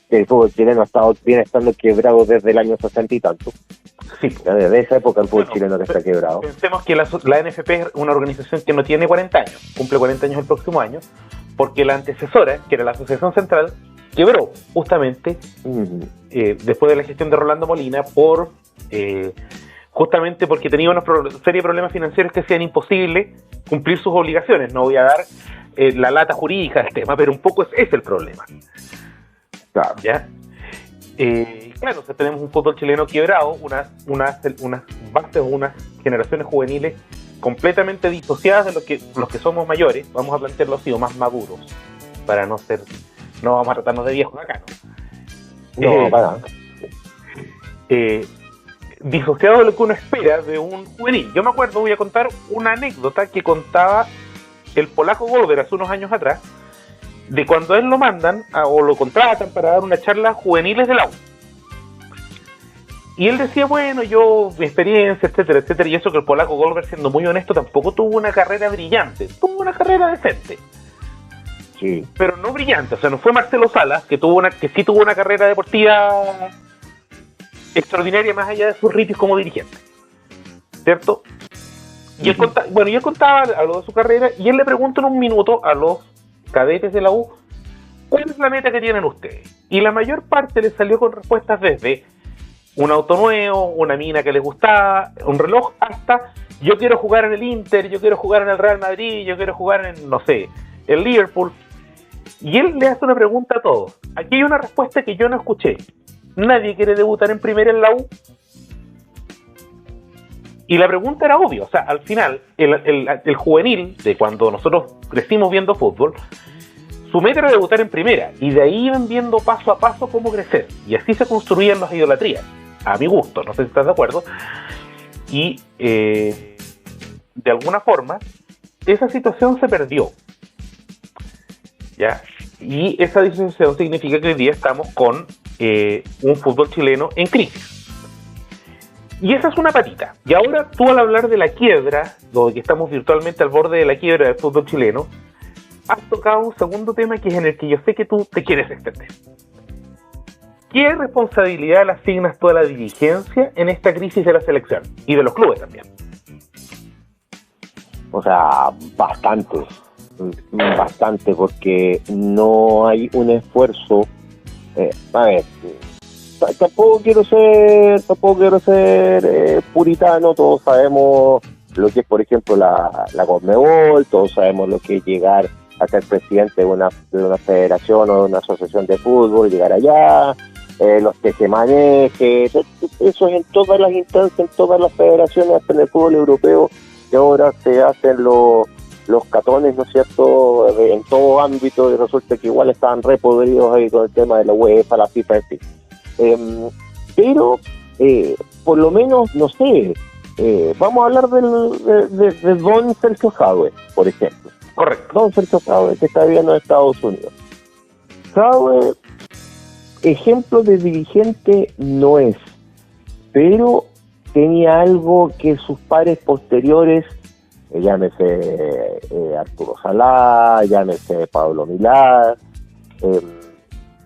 El fútbol chileno viene estando quebrado desde el año 60 y tanto. Sí. Desde esa época el fútbol chileno que está quebrado. Pensemos que la NFP es una organización que no tiene 40 años, cumple 40 años el próximo año, porque la antecesora, que era la Asociación Central, quebró justamente después de la gestión de Rolando Molina justamente porque tenía una serie de problemas financieros que hacían imposible cumplir sus obligaciones. No voy a dar la lata jurídica del tema, pero un poco es el problema. Claro. ¿Ya? Claro, tenemos un fútbol chileno quebrado, unas bases o unas generaciones juveniles completamente disociadas de los que somos mayores, vamos a plantearlo así, o más maduros, para no vamos a tratarnos de viejos acá, ¿no? No, para. Disociado de lo que uno espera de un juvenil. Yo me acuerdo, voy a contar una anécdota que contaba el polaco Golver hace unos años atrás, de cuando a él lo mandan o lo contratan para dar una charla juveniles de la U. Y él decía, bueno, mi experiencia, etcétera, etcétera, y eso que el polaco Golver, siendo muy honesto, tampoco tuvo una carrera brillante, tuvo una carrera decente. Sí. Pero no brillante, o sea, no fue Marcelo Salas, que sí tuvo una carrera deportiva extraordinaria más allá de sus ritos como dirigente, ¿cierto? Y él contaba algo de su carrera, y él le pregunta en un minuto a los cadetes de la U, ¿cuál es la meta que tienen ustedes? Y la mayor parte le salió con respuestas desde un auto nuevo, una mina que les gustaba, un reloj, hasta yo quiero jugar en el Inter, yo quiero jugar en el Real Madrid, yo quiero jugar en, no sé, el Liverpool. Y él le hace una pregunta a todos. Aquí hay una respuesta que yo no escuché. ¿Nadie quiere debutar en primera en la U? Y la pregunta era obvia. O sea, al final, el juvenil, de cuando nosotros crecimos viendo fútbol, su meta era debutar en primera. Y de ahí iban viendo paso a paso cómo crecer. Y así se construían las idolatrías. A mi gusto, no sé si estás de acuerdo. Y de alguna forma, esa situación se perdió. ¿Ya? Y esa disociación significa que hoy día estamos con un fútbol chileno en crisis. Y esa es una patita. Y ahora tú, al hablar de la quiebra, o de que estamos virtualmente al borde de la quiebra del fútbol chileno, has tocado un segundo tema que es en el que yo sé que tú te quieres extender. ¿Qué responsabilidad le asignas tú a la dirigencia en esta crisis de la selección? Y de los clubes también. O sea, bastante, porque no hay un esfuerzo. A ver, tampoco quiero ser puritano. Todos sabemos lo que es, por ejemplo, la Conmebol, todos sabemos lo que es llegar a ser presidente de una federación o de una asociación de fútbol, llegar allá, los que se maneje, eso es en todas las instancias, en todas las federaciones, hasta en el fútbol europeo, que ahora se hacen los catones, ¿no es cierto?, en todo ámbito, y resulta que igual estaban repodridos ahí con el tema de la UEFA, la FIFA, en fin. Pero, por lo menos, no sé, vamos a hablar de don Sergio Jadue, por ejemplo. Correcto. Don Sergio Jadue, que está viviendo en Estados Unidos. Jadue, ejemplo de dirigente no es, pero tenía algo que sus pares posteriores, llámese Arturo Salá, llámese Pablo Milá,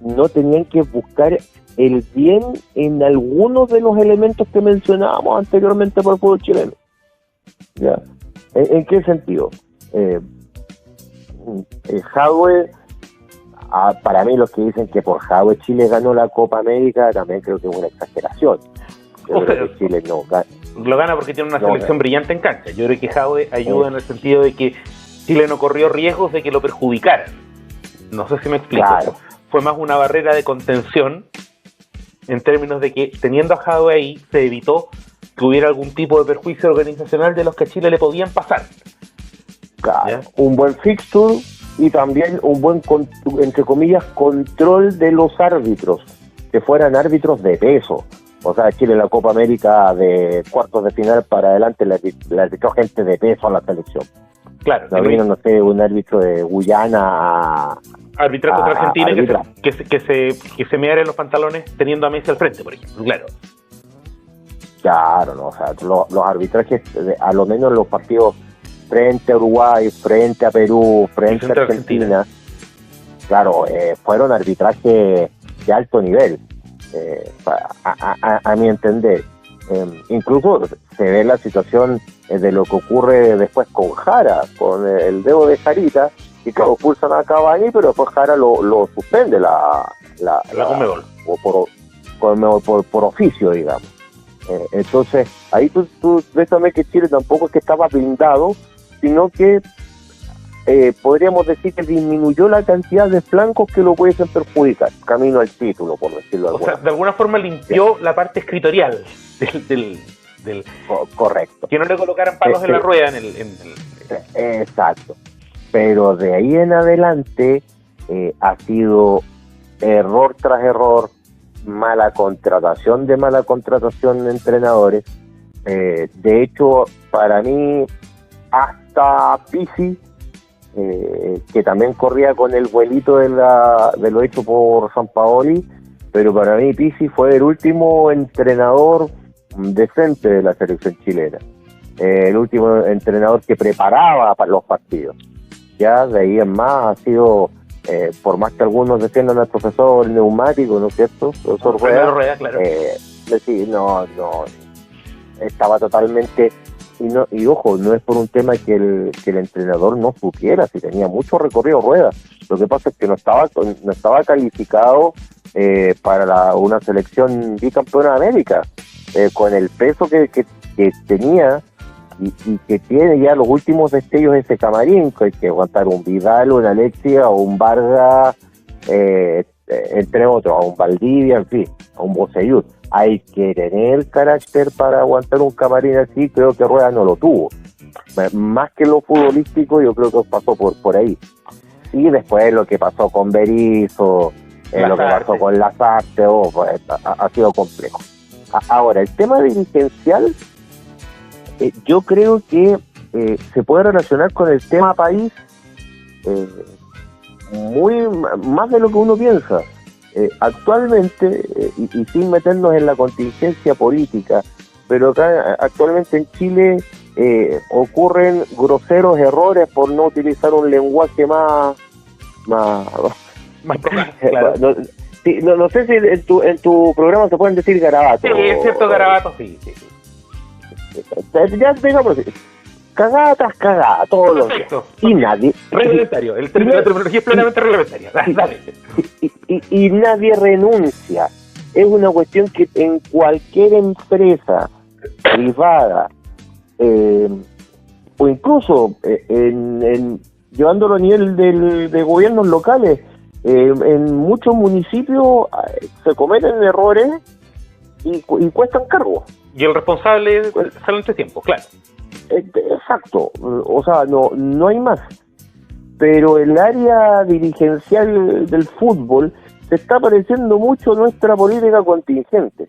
no tenían que buscar el bien en algunos de los elementos que mencionábamos anteriormente por el fútbol chileno. ¿Ya? ¿En qué sentido? Jadue, para mí los que dicen que por Jadue Chile ganó la Copa América, también creo que es una exageración. Yo creo que Chile no gana. Lo gana porque tiene una selección brillante en cancha. Yo creo que Jadue ayuda en el sentido de que Chile no corrió riesgos de que lo perjudicaran. No sé si me explico. Claro. Fue más una barrera de contención en términos de que, teniendo a Jadue ahí, se evitó que hubiera algún tipo de perjuicio organizacional de los que a Chile le podían pasar. Claro. Un buen fixture y también un buen, entre comillas, control de los árbitros, que fueran árbitros de peso. O sea, Chile en la Copa América de cuartos de final para adelante le arbitró gente de peso a la selección. Claro. No vino, no sé, un árbitro de Guyana a arbitrar contra Argentina que se meara en los pantalones teniendo a Messi al frente, por ejemplo. Claro. Claro, no, o sea, los arbitrajes, a lo menos los partidos frente a Uruguay, frente a Perú, frente a Argentina, claro, fueron arbitrajes de alto nivel, a mi entender. Incluso se ve la situación de lo que ocurre después con Jara, con el dedo de Jarita, y claro, expulsan a Cavani, pero después Jara lo suspende la Conmebol por oficio, digamos. Entonces, ahí tú ves también que Chile tampoco es que estaba blindado, sino que podríamos decir que disminuyó la cantidad de flancos que lo pudiesen perjudicar, camino al título, por decirlo de alguna manera. O sea, de alguna forma limpió la parte escritorial del correcto. Que no le colocaran palos en la rueda en el... Exacto. Pero de ahí en adelante ha sido error tras error, mala contratación de entrenadores. De hecho, para mí, hasta Pizzi, que también corría con el vuelito de lo hecho por Sampaoli, pero para mí Pizzi fue el último entrenador decente de la selección chilena, el último entrenador que preparaba para los partidos. Ya de ahí en más ha sido, por más que algunos defiendan al profesor neumático, ¿no es cierto? Profesor Rueda, claro. No, estaba totalmente... Y ojo, no es por un tema que el entrenador no supiera, si tenía mucho recorrido Rueda. Lo que pasa es que no estaba calificado para una selección bicampeona de América, con el peso que tenía y que tiene ya los últimos destellos de ese camarín, que hay que aguantar un Vidal, un Alexia o un Vargas, entre otros, a un Valdivia, en fin, a un Bocellur. Hay que tener carácter para aguantar un camarín así. Creo que Rueda no lo tuvo. Más que lo futbolístico, yo creo que pasó por ahí. Y después lo que pasó con Berizzo, lo que pasó con Lazarte, pues, ha sido complejo. Ahora, el tema dirigencial, yo creo que se puede relacionar con el tema país más de lo que uno piensa. Actualmente, y sin meternos en la contingencia política, pero acá actualmente en Chile ocurren groseros errores por no utilizar un lenguaje más claro. No sé si en tu programa se pueden decir garabatos. Sí, es cierto, garabatos, sí. Ya digamos así. Cagada tras cagada, todos los días. Y nadie... Reglamentario, la terminología es plenamente reglamentaria. Dale. Y nadie renuncia. Es una cuestión que en cualquier empresa privada, o incluso llevándolo a nivel de gobiernos locales, en muchos municipios se cometen errores y cuestan cargos. Y el responsable sale entre tiempos, claro. Exacto, o sea, no hay más. Pero el área dirigencial del fútbol se está pareciendo mucho a nuestra política contingente.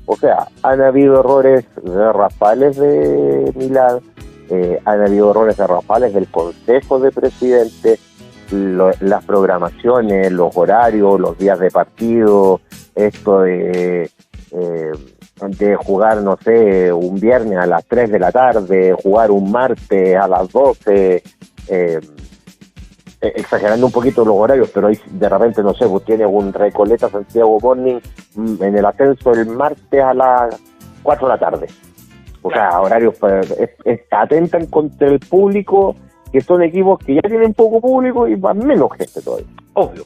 O sea, han habido errores garrafales de Milán, han habido errores garrafales del Consejo de Presidentes, las programaciones, los horarios, los días de partido, esto de jugar, no sé, un viernes a las 3 de la tarde, jugar un martes a las 12, exagerando un poquito los horarios, pero ahí de repente, no sé, pues tiene un Recoleta Santiago Morning en el ascenso el martes a las 4 de la tarde. O sea, horarios atentan contra el público, que son equipos que ya tienen poco público y van menos gente todavía. Obvio.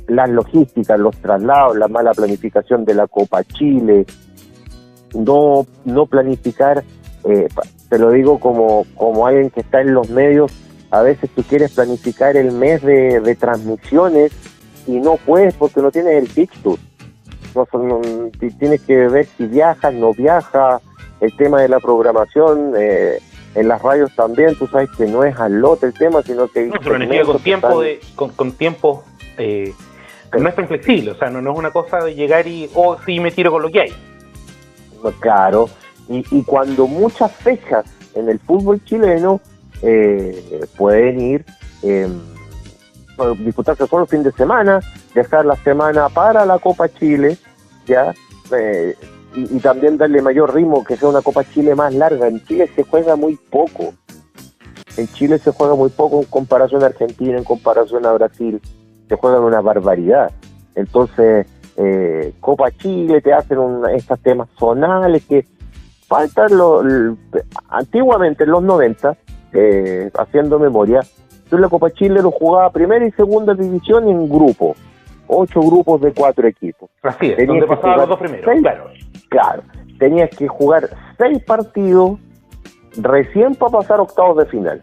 Las logísticas, los traslados, la mala planificación de la Copa Chile, no planificar, te lo digo como alguien que está en los medios, a veces tú quieres planificar el mes de transmisiones y no puedes porque no tienes el fixture. Tienes que ver si viajas, no viajas, el tema de la programación, en las radios también, tú sabes que no es al lote el tema, sino que... No, se planifica con tiempo, no es tan flexible, o sea, no es una cosa de llegar y, sí me tiro con lo que hay. Claro, y cuando muchas fechas en el fútbol chileno pueden ir disputarse solo el fin de semana, dejar la semana para la Copa Chile, ya, y también darle mayor ritmo, que sea una Copa Chile más larga. En Chile se juega muy poco, En Chile se juega muy poco en comparación a Argentina, en comparación a Brasil, se juegan una barbaridad. Entonces, Copa Chile te hacen estos temas zonales que faltan antiguamente en los 90, haciendo memoria, tú en la Copa Chile lo jugaba primera y segunda división en grupo, 8 grupos de 4 equipos. Así es, donde pasaban los dos primeros, claro, tenías que jugar 6 partidos recién para pasar octavos de final.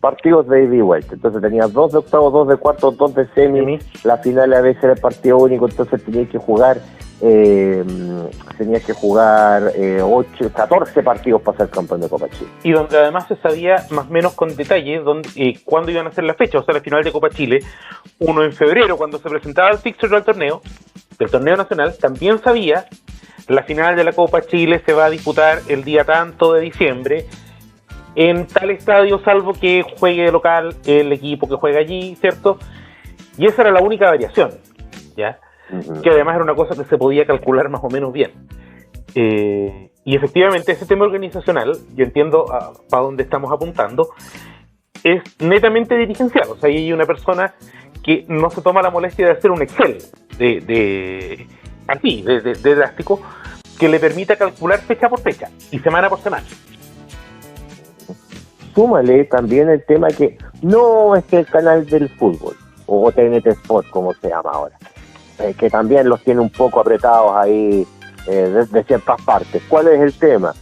Partidos de ida y vuelta. Entonces tenías 2 de octavos, 2 de cuartos, 2 de semi. La final a veces era el partido único, entonces tenías que jugar 14 partidos para ser campeón de Copa Chile. Y donde además se sabía más o menos con detalle cuándo iban a ser las fechas, o sea, la final de Copa Chile, uno en febrero, cuando se presentaba el fixture del torneo nacional, también sabía la final de la Copa Chile se va a disputar el día tanto de diciembre, en tal estadio, salvo que juegue de local el equipo que juega allí, ¿cierto? Y esa era la única variación, ¿ya? Uh-huh. Que además era una cosa que se podía calcular más o menos bien. Y efectivamente ese tema organizacional, yo entiendo para dónde estamos apuntando, es netamente dirigencial. O sea, hay una persona que no se toma la molestia de hacer un Excel de drástico, que le permita calcular fecha por fecha y semana por semana. Súmale también el tema que no es que el canal del fútbol, o TNT Sport como se llama ahora, que también los tiene un poco apretados ahí de ciertas partes. ¿Cuál es el tema?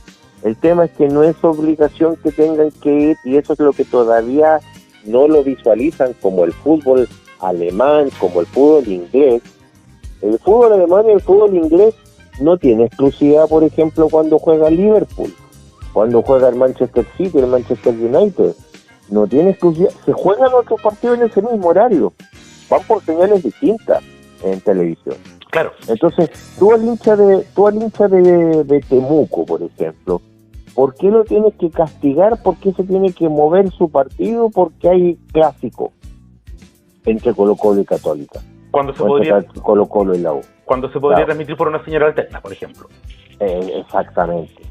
El tema es que no es obligación que tengan que ir, y eso es lo que todavía no lo visualizan, como el fútbol alemán, como el fútbol inglés. El fútbol alemán y el fútbol inglés no tiene exclusividad, por ejemplo, cuando juega Liverpool, cuando juega el Manchester City, el Manchester United, no tiene exclusividad. Se juegan otros partidos en ese mismo horario, van por señales distintas en televisión. Claro. Entonces, tú al hincha de Temuco, por ejemplo, ¿por qué lo tienes que castigar? ¿Por qué se tiene que mover su partido? Porque hay clásico entre Colo-Colo y Católica. Cuando se podría Colo-Colo y la U. Cuando se podría transmitir por una señal alterna, por ejemplo. Exactamente.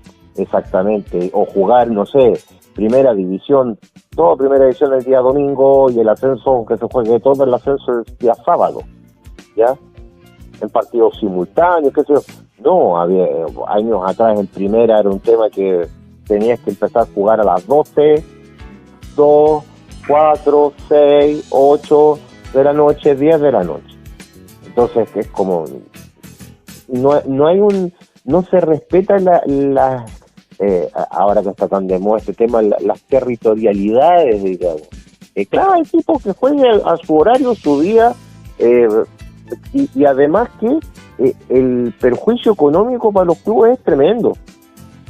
O jugar, no sé, primera división el día domingo, y el ascenso, que se juegue todo el ascenso el día sábado, ¿ya? En partidos simultáneos, qué sé yo. No, había años atrás en primera era un tema que tenías que empezar a jugar a las 12, 2, 4, 6, 8 de la noche, 10 de la noche. Entonces es como no se respeta ahora que está tan de moda este tema, las territorialidades, digamos. Cada equipo que juegue a su horario, su día, y además que el perjuicio económico para los clubes es tremendo.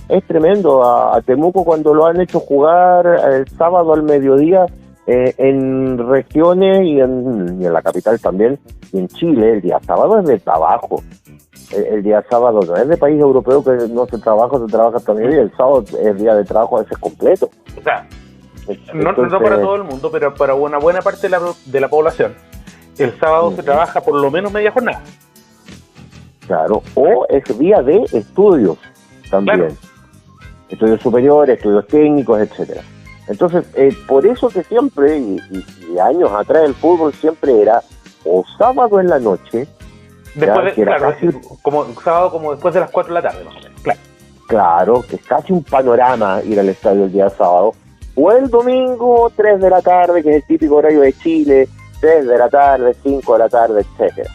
Es tremendo. A Temuco, cuando lo han hecho jugar el sábado al mediodía en regiones y en la capital también, y en Chile, el día sábado es de trabajo. El día sábado no es de país europeo que no se trabaja hasta mediodía. El sábado es día de trabajo a veces completo. O sea, no para todo el mundo, pero para una buena parte de la población, el sábado se trabaja por lo menos media jornada. Claro, o es día de estudios también. Claro. Estudios superiores, estudios técnicos, etcétera. Entonces, por eso que siempre, y años atrás, el fútbol siempre era o sábado en la noche, después como sábado como después de las 4 de la tarde, más o menos. Claro, que es casi un panorama ir al estadio el día sábado, o el domingo 3 de la tarde, que es el típico horario de Chile, 3 de la tarde, 5 de la tarde, etcétera.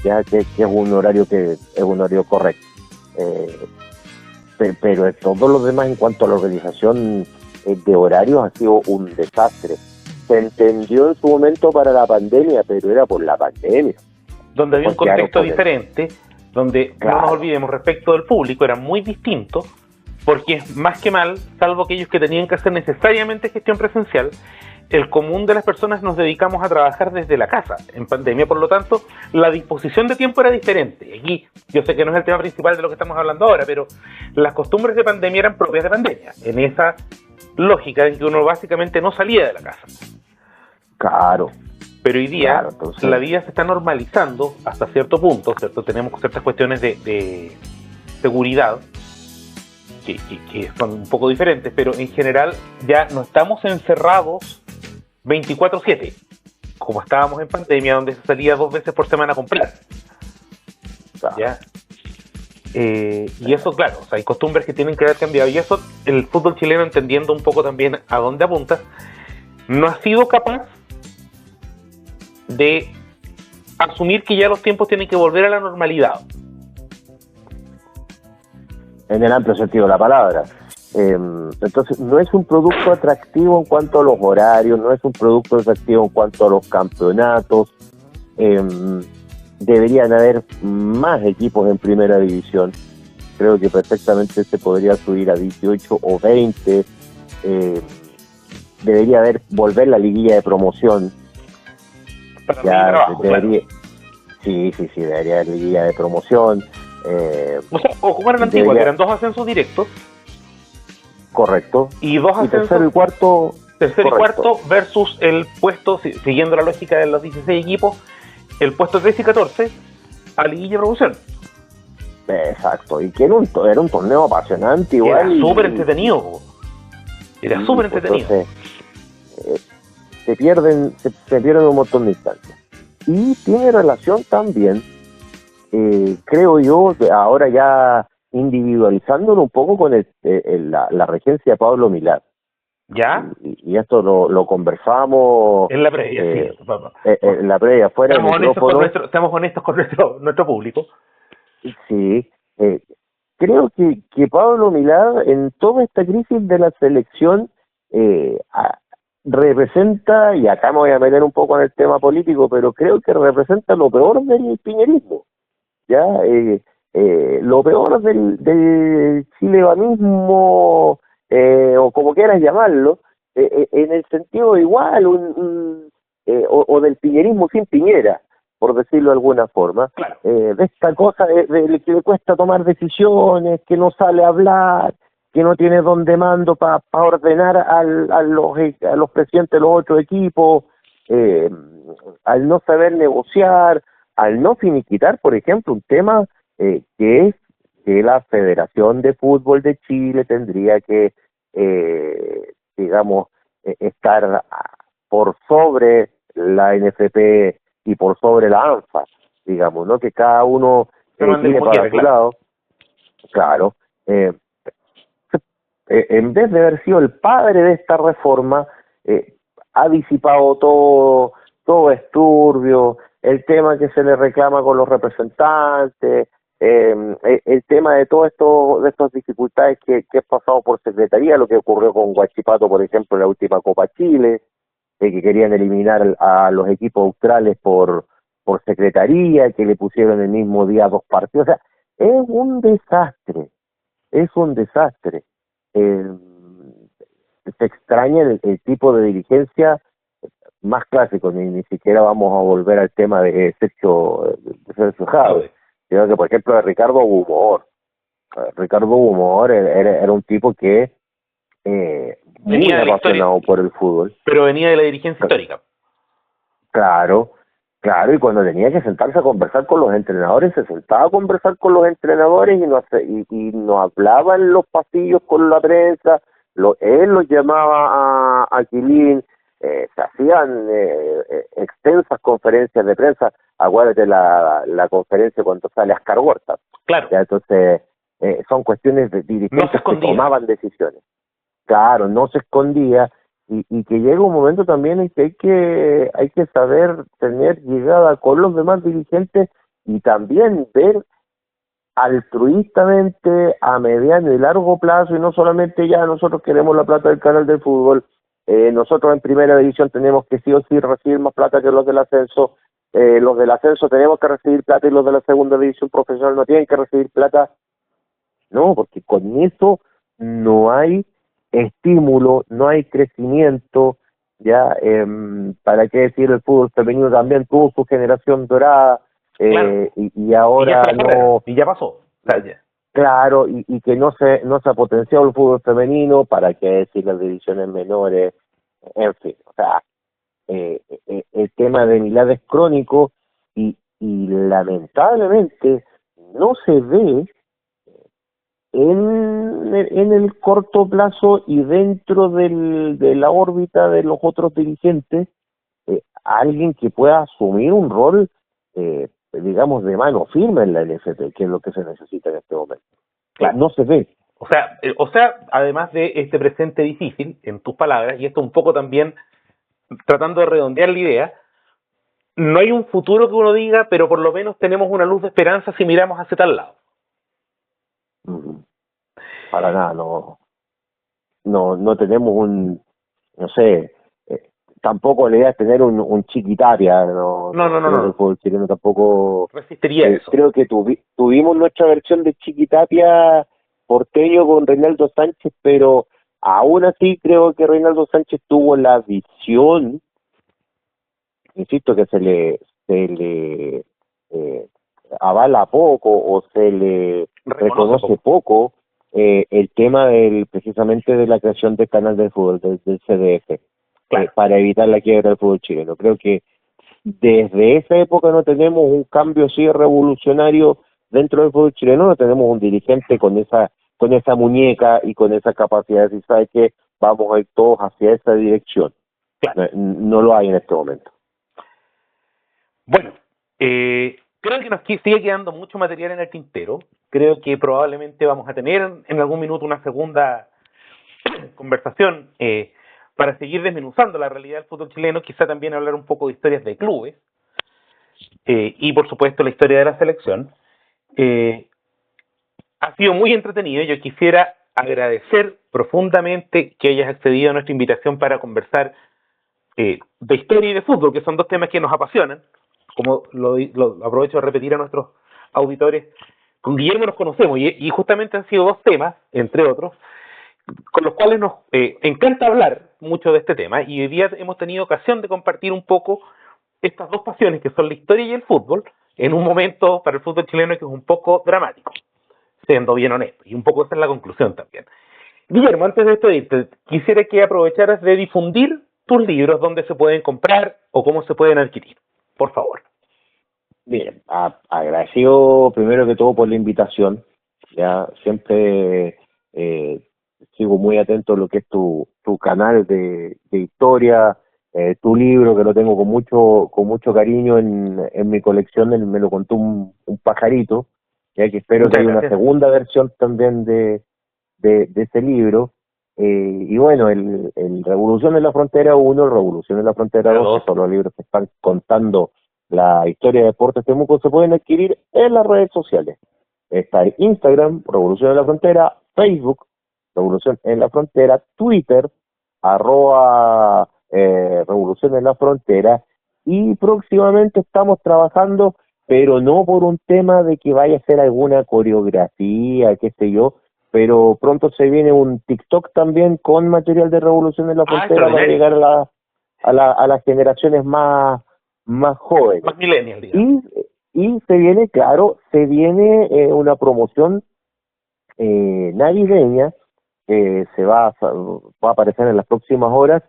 Ya que es un horario correcto. Pero todos los demás, en cuanto a la organización de horarios, ha sido un desastre. Se entendió en su momento para la pandemia, pero era por la pandemia. Donde había un contexto diferente, donde, claro, no nos olvidemos, respecto del público, era muy distinto, porque es más que mal, salvo aquellos que tenían que hacer necesariamente gestión presencial, el común de las personas nos dedicamos a trabajar desde la casa en pandemia, por lo tanto, la disposición de tiempo era diferente. Aquí, yo sé que no es el tema principal de lo que estamos hablando ahora, pero las costumbres de pandemia eran propias de pandemia, en esa lógica en que uno básicamente no salía de la casa. Claro. Pero hoy día, entonces, la vida se está normalizando hasta cierto punto, ¿cierto? Tenemos ciertas cuestiones de seguridad que son un poco diferentes, pero en general ya no estamos encerrados 24/7, como estábamos en pandemia, donde se salía 2 veces por semana a comprar. ¿Ya? Y eso, claro, o sea, hay costumbres que tienen que haber cambiado, y eso el fútbol chileno, entendiendo un poco también a dónde apunta, no ha sido capaz de asumir que ya los tiempos tienen que volver a la normalidad. En el amplio sentido de la palabra. Entonces, no es un producto atractivo en cuanto a los horarios, no es un producto atractivo en cuanto a los campeonatos. Deberían haber más equipos en primera división. Creo que perfectamente se podría subir a 18 o 20. Debería volver la liguilla de promoción. Para Ya, trabajo, debería, claro. sí, debería haber liguilla de promoción. O sea, o como era en la antigua, que eran 2 ascensos directos, Correcto. y 2 Y tercero y ascensos, cuarto. tercero y correcto. cuarto, versus el puesto, siguiendo la lógica de los 16 equipos, el puesto 13 y 14 a liguilla de promoción. Exacto, y que era un torneo apasionante igual. Era súper entretenido, po. Era súper entretenido. Entonces, se pierden un montón de instancias. Y tiene relación también, creo yo, ahora ya individualizándolo un poco con la regencia de Pablo Milad. ¿Ya? Y esto lo conversamos En la previa, sí, papá. en la previa, fuera del micrófono. Estamos honestos con nuestro público. Sí, creo que Pablo Milad en toda esta crisis de la selección representa, y acá me voy a meter un poco en el tema político, pero creo que representa lo peor del piñerismo, ¿ya? Lo peor del chilevanismo, o como quieras llamarlo, en el sentido igual, o del piñerismo sin Piñera, por decirlo de alguna forma. Claro. De esta cosa de que le cuesta tomar decisiones, que no sale a hablar, que no tiene donde mando para ordenar a los presidentes de los otros equipos, al no saber negociar, al no finiquitar, por ejemplo, un tema que es que la Federación de Fútbol de Chile tendría que, estar por sobre la NFP y por sobre la ANFA, digamos, ¿no? Que cada uno tire para su lado. Claro. En vez de haber sido el padre de esta reforma, ha disipado todo es turbio, el tema que se le reclama con los representantes, el tema de de estas dificultades que ha pasado por secretaría, lo que ocurrió con Huachipato, por ejemplo, en la última Copa Chile, que querían eliminar a los equipos australes por secretaría, que le pusieron el mismo día 2 partidos. O sea, es un desastre. Se extraña el tipo de dirigencia más clásico, ni siquiera vamos a volver al tema de Sergio Jadwe. Creo que, por ejemplo, de Ricardo Humor. Ricardo Humor era un tipo que muy apasionado por el fútbol. Pero venía de la dirigencia histórica. Claro, y cuando tenía que sentarse a conversar con los entrenadores, se sentaba a conversar con los entrenadores y no hablaba en los pasillos con la prensa. Él los llamaba a Quilín, se hacían extensas conferencias de prensa. Acuérdate la conferencia cuando sale Ascar Huerta. Claro. Ya, entonces, son cuestiones de dirigentes que tomaban decisiones. Claro, no se escondía, y que llega un momento también en que hay que saber tener llegada con los demás dirigentes y también ver altruistamente a mediano y largo plazo, y no solamente ya nosotros queremos la plata del canal del fútbol, nosotros en primera división tenemos que sí o sí recibir más plata que los del ascenso, los del ascenso tenemos que recibir plata y los de la segunda división profesional no tienen que recibir plata. No, porque con eso no hay estímulo, no hay crecimiento, ya. ¿Para qué decir? El fútbol femenino también tuvo su generación dorada, claro. y ahora y ya pasó. Claro, y que no se ha potenciado el fútbol femenino, para qué decir las divisiones menores, en fin. O sea, el tema de Milad es crónico, y lamentablemente no se ve en en el corto plazo y dentro de la órbita de los otros dirigentes, alguien que pueda asumir un rol, digamos, de mano firme en la NFP, que es lo que se necesita en este momento. Claro. No se ve. O sea, además de este presente difícil, en tus palabras, y esto un poco también tratando de redondear la idea, no hay un futuro que uno diga, pero por lo menos tenemos una luz de esperanza si miramos hacia tal lado. Para nada, no tenemos no sé, tampoco la idea es tener un Chiquitapia, no. El fútbol chileno tampoco resistiría eso. Creo que tuvimos nuestra versión de Chiquitapia porteño con Reinaldo Sánchez, pero aún así creo que Reinaldo Sánchez tuvo la visión, insisto, que se le avala poco o se le reconoce poco el tema precisamente de la creación del canal de fútbol, del CDF, claro, para evitar la quiebra del fútbol chileno. Creo que desde esa época no tenemos un cambio así revolucionario dentro del fútbol chileno, no tenemos un dirigente con esa muñeca y con esa capacidad de decir, ¿sabes qué? Vamos a ir todos hacia esa dirección. Claro. No lo hay en este momento. Bueno, creo que nos sigue quedando mucho material en el tintero. Creo que probablemente vamos a tener en algún minuto una segunda conversación para seguir desmenuzando la realidad del fútbol chileno, quizá también hablar un poco de historias de clubes y por supuesto la historia de la selección. Ha sido muy entretenido. Yo quisiera agradecer profundamente que hayas accedido a nuestra invitación para conversar de historia y de fútbol, que son dos temas que nos apasionan. Como lo aprovecho de repetir a nuestros auditores, con Guillermo nos conocemos y justamente han sido dos temas, entre otros, con los cuales nos encanta hablar mucho de este tema, y hoy día hemos tenido ocasión de compartir un poco estas dos pasiones que son la historia y el fútbol, en un momento para el fútbol chileno que es un poco dramático, siendo bien honesto, y un poco esa es la conclusión también. Guillermo, antes de esto, quisiera que aprovecharas de difundir tus libros, dónde se pueden comprar o cómo se pueden adquirir, por favor. Bien, agradecido primero que todo por la invitación. Ya siempre sigo muy atento a lo que es tu canal de historia, tu libro que lo tengo con mucho cariño en mi colección. Me lo contó un pajarito, ya que espero que haya una segunda versión también de ese libro. Y bueno, el Revolución en la Frontera 1, Revolución en la Frontera 2, que son los libros que están contando la historia de Deportes Temuco, se pueden adquirir en las redes sociales. Está en Instagram, Revolución en la Frontera, Facebook, Revolución en la Frontera, Twitter, @Revolución en la Frontera, y próximamente estamos trabajando, pero no por un tema de que vaya a ser alguna coreografía, qué sé yo, pero pronto se viene un TikTok también con material de Revolución en la Frontera para llegar a las generaciones más jóvenes. Más millennial, digamos. Y se viene una promoción navideña que va a aparecer en las próximas horas.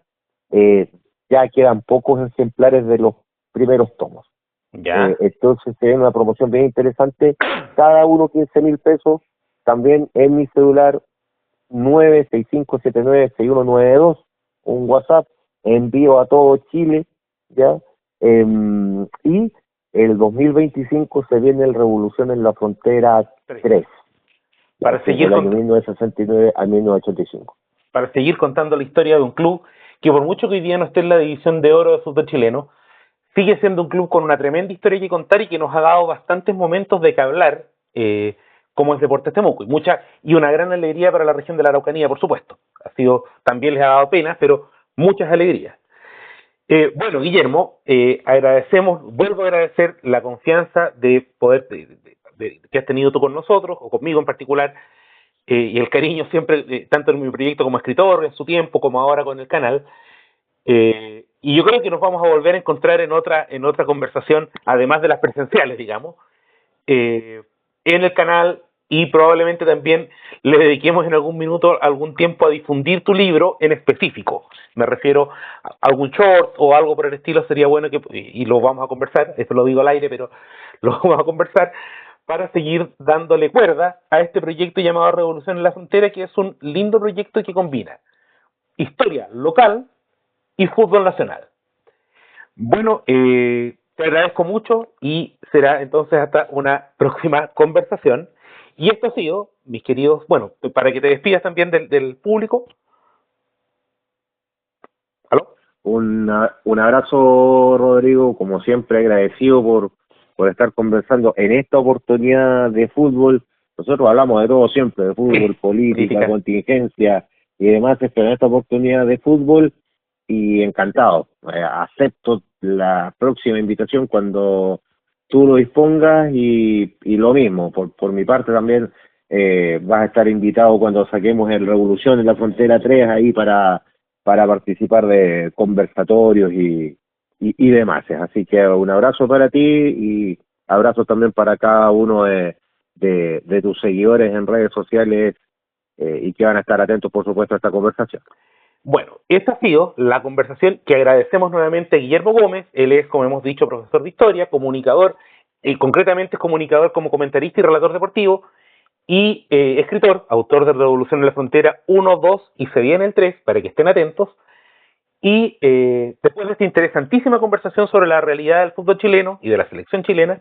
Ya quedan pocos ejemplares de los primeros tomos. Ya. Entonces se viene una promoción bien interesante, cada uno 15,000 pesos, también en mi celular 965796192, un WhatsApp, envío a todo Chile, ¿ya? Y el 2025 se viene el Revolución en la Frontera 3, para seguir del año 1969 a 1985. Para seguir contando la historia de un club que, por mucho que hoy día no esté en la división de oro de fútbol chileno, sigue siendo un club con una tremenda historia que contar y que nos ha dado bastantes momentos de que hablar, como es Deportes Temuco, y una gran alegría para la región de la Araucanía, por supuesto. También les ha dado pena, pero muchas alegrías. Bueno, Guillermo, vuelvo a agradecer la confianza de poder que has tenido tú con nosotros, o conmigo en particular, y el cariño siempre, tanto en mi proyecto como escritor, en su tiempo, como ahora con el canal. Y yo creo que nos vamos a volver a encontrar en otra conversación, además de las presenciales, digamos, en el canal, y probablemente también le dediquemos en algún minuto algún tiempo a difundir tu libro en específico. Me refiero a algún short o algo por el estilo, sería bueno y lo vamos a conversar, esto lo digo al aire, pero lo vamos a conversar, para seguir dándole cuerda a este proyecto llamado Revolución en la Frontera, que es un lindo proyecto que combina historia local y fútbol nacional. Bueno, te agradezco mucho y será entonces hasta una próxima conversación. Y esto ha sido, mis queridos, bueno, para que te despidas también del público. ¿Aló? Un abrazo, Rodrigo, como siempre agradecido por estar conversando en esta oportunidad de fútbol. Nosotros hablamos de todo siempre, de fútbol, política, contingencia y demás, pero en esta oportunidad de fútbol, y encantado. Acepto la próxima invitación cuando tú lo dispongas y lo mismo, por mi parte también vas a estar invitado cuando saquemos el Revolución en la Frontera 3 ahí para participar de conversatorios y demás. Así que un abrazo para ti y abrazo también para cada uno de tus seguidores en redes sociales y que van a estar atentos, por supuesto, a esta conversación. Bueno, esta ha sido la conversación que agradecemos nuevamente a Guillermo Gómez. Él es, como hemos dicho, profesor de historia, comunicador, y concretamente es comunicador como comentarista y relator deportivo, y escritor, autor de Revolución en la Frontera 1, 2 y se viene el 3, para que estén atentos. Y después de esta interesantísima conversación sobre la realidad del fútbol chileno y de la selección chilena,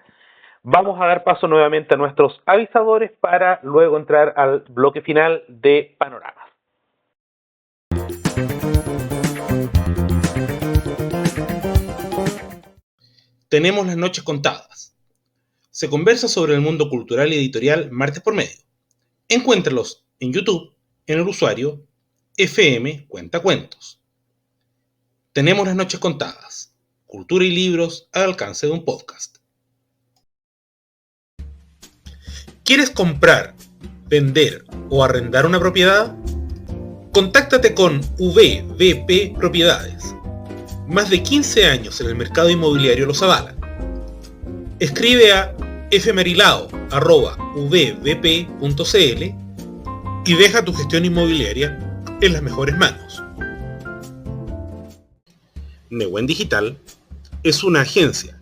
vamos a dar paso nuevamente a nuestros avisadores para luego entrar al bloque final de Panoramas. Tenemos las noches contadas. Se conversa sobre el mundo cultural y editorial martes por medio. Encuéntralos en YouTube en el usuario FM Cuentacuentos. Tenemos las noches contadas. Cultura y libros al alcance de un podcast. ¿Quieres comprar, vender o arrendar una propiedad? Contáctate con VBP Propiedades. Más de 15 años en el mercado inmobiliario los avalan. Escribe a fmerilao@vbp.cl y deja tu gestión inmobiliaria en las mejores manos. Newen Digital es una agencia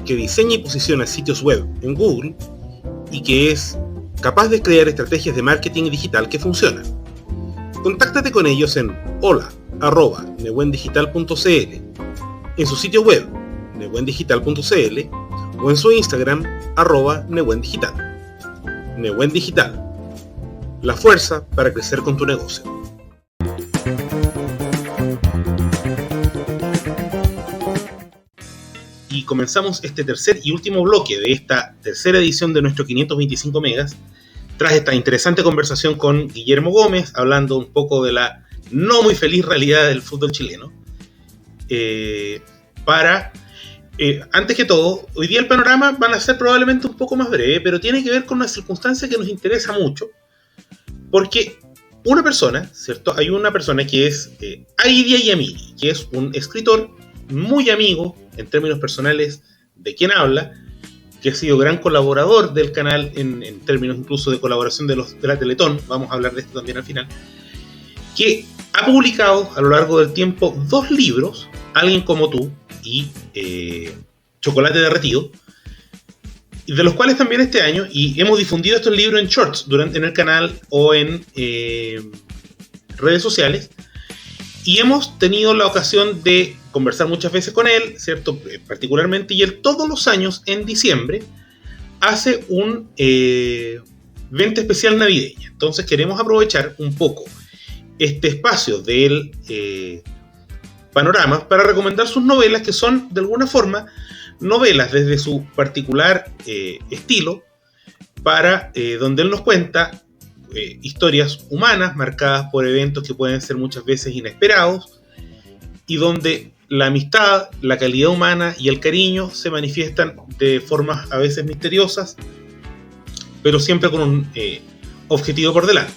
que diseña y posiciona sitios web en Google y que es capaz de crear estrategias de marketing digital que funcionan. Contáctate con ellos en hola@newendigital.cl, en su sitio web newendigital.cl o en su Instagram @newendigital. Newen Digital, la fuerza para crecer con tu negocio. Y comenzamos este tercer y último bloque de esta tercera edición de nuestro 525 megas, tras esta interesante conversación con Guillermo Gómez, hablando un poco de la no muy feliz realidad del fútbol chileno. Antes que todo, hoy día el panorama van a ser probablemente un poco más breve, pero tiene que ver con una circunstancia que nos interesa mucho, porque una persona, ¿cierto? Hay una persona que es Aidia Yamini, que es un escritor muy amigo en términos personales de quien habla, que ha sido gran colaborador del canal en términos incluso de colaboración de la Teletón, vamos a hablar de esto también al final, que ha publicado a lo largo del tiempo 2 libros, Alguien como tú y Chocolate Derretido, de los cuales también este año, y hemos difundido estos libros en shorts en el canal o en redes sociales, y hemos tenido la ocasión de conversar muchas veces con él, ¿cierto? Particularmente, y él todos los años en diciembre hace un venta especial navideña. Entonces queremos aprovechar un poco este espacio del Panoramas para recomendar sus novelas, que son de alguna forma novelas desde su particular estilo, para donde él nos cuenta historias humanas marcadas por eventos que pueden ser muchas veces inesperados, y donde la amistad, la calidad humana y el cariño se manifiestan de formas a veces misteriosas, pero siempre con un objetivo por delante.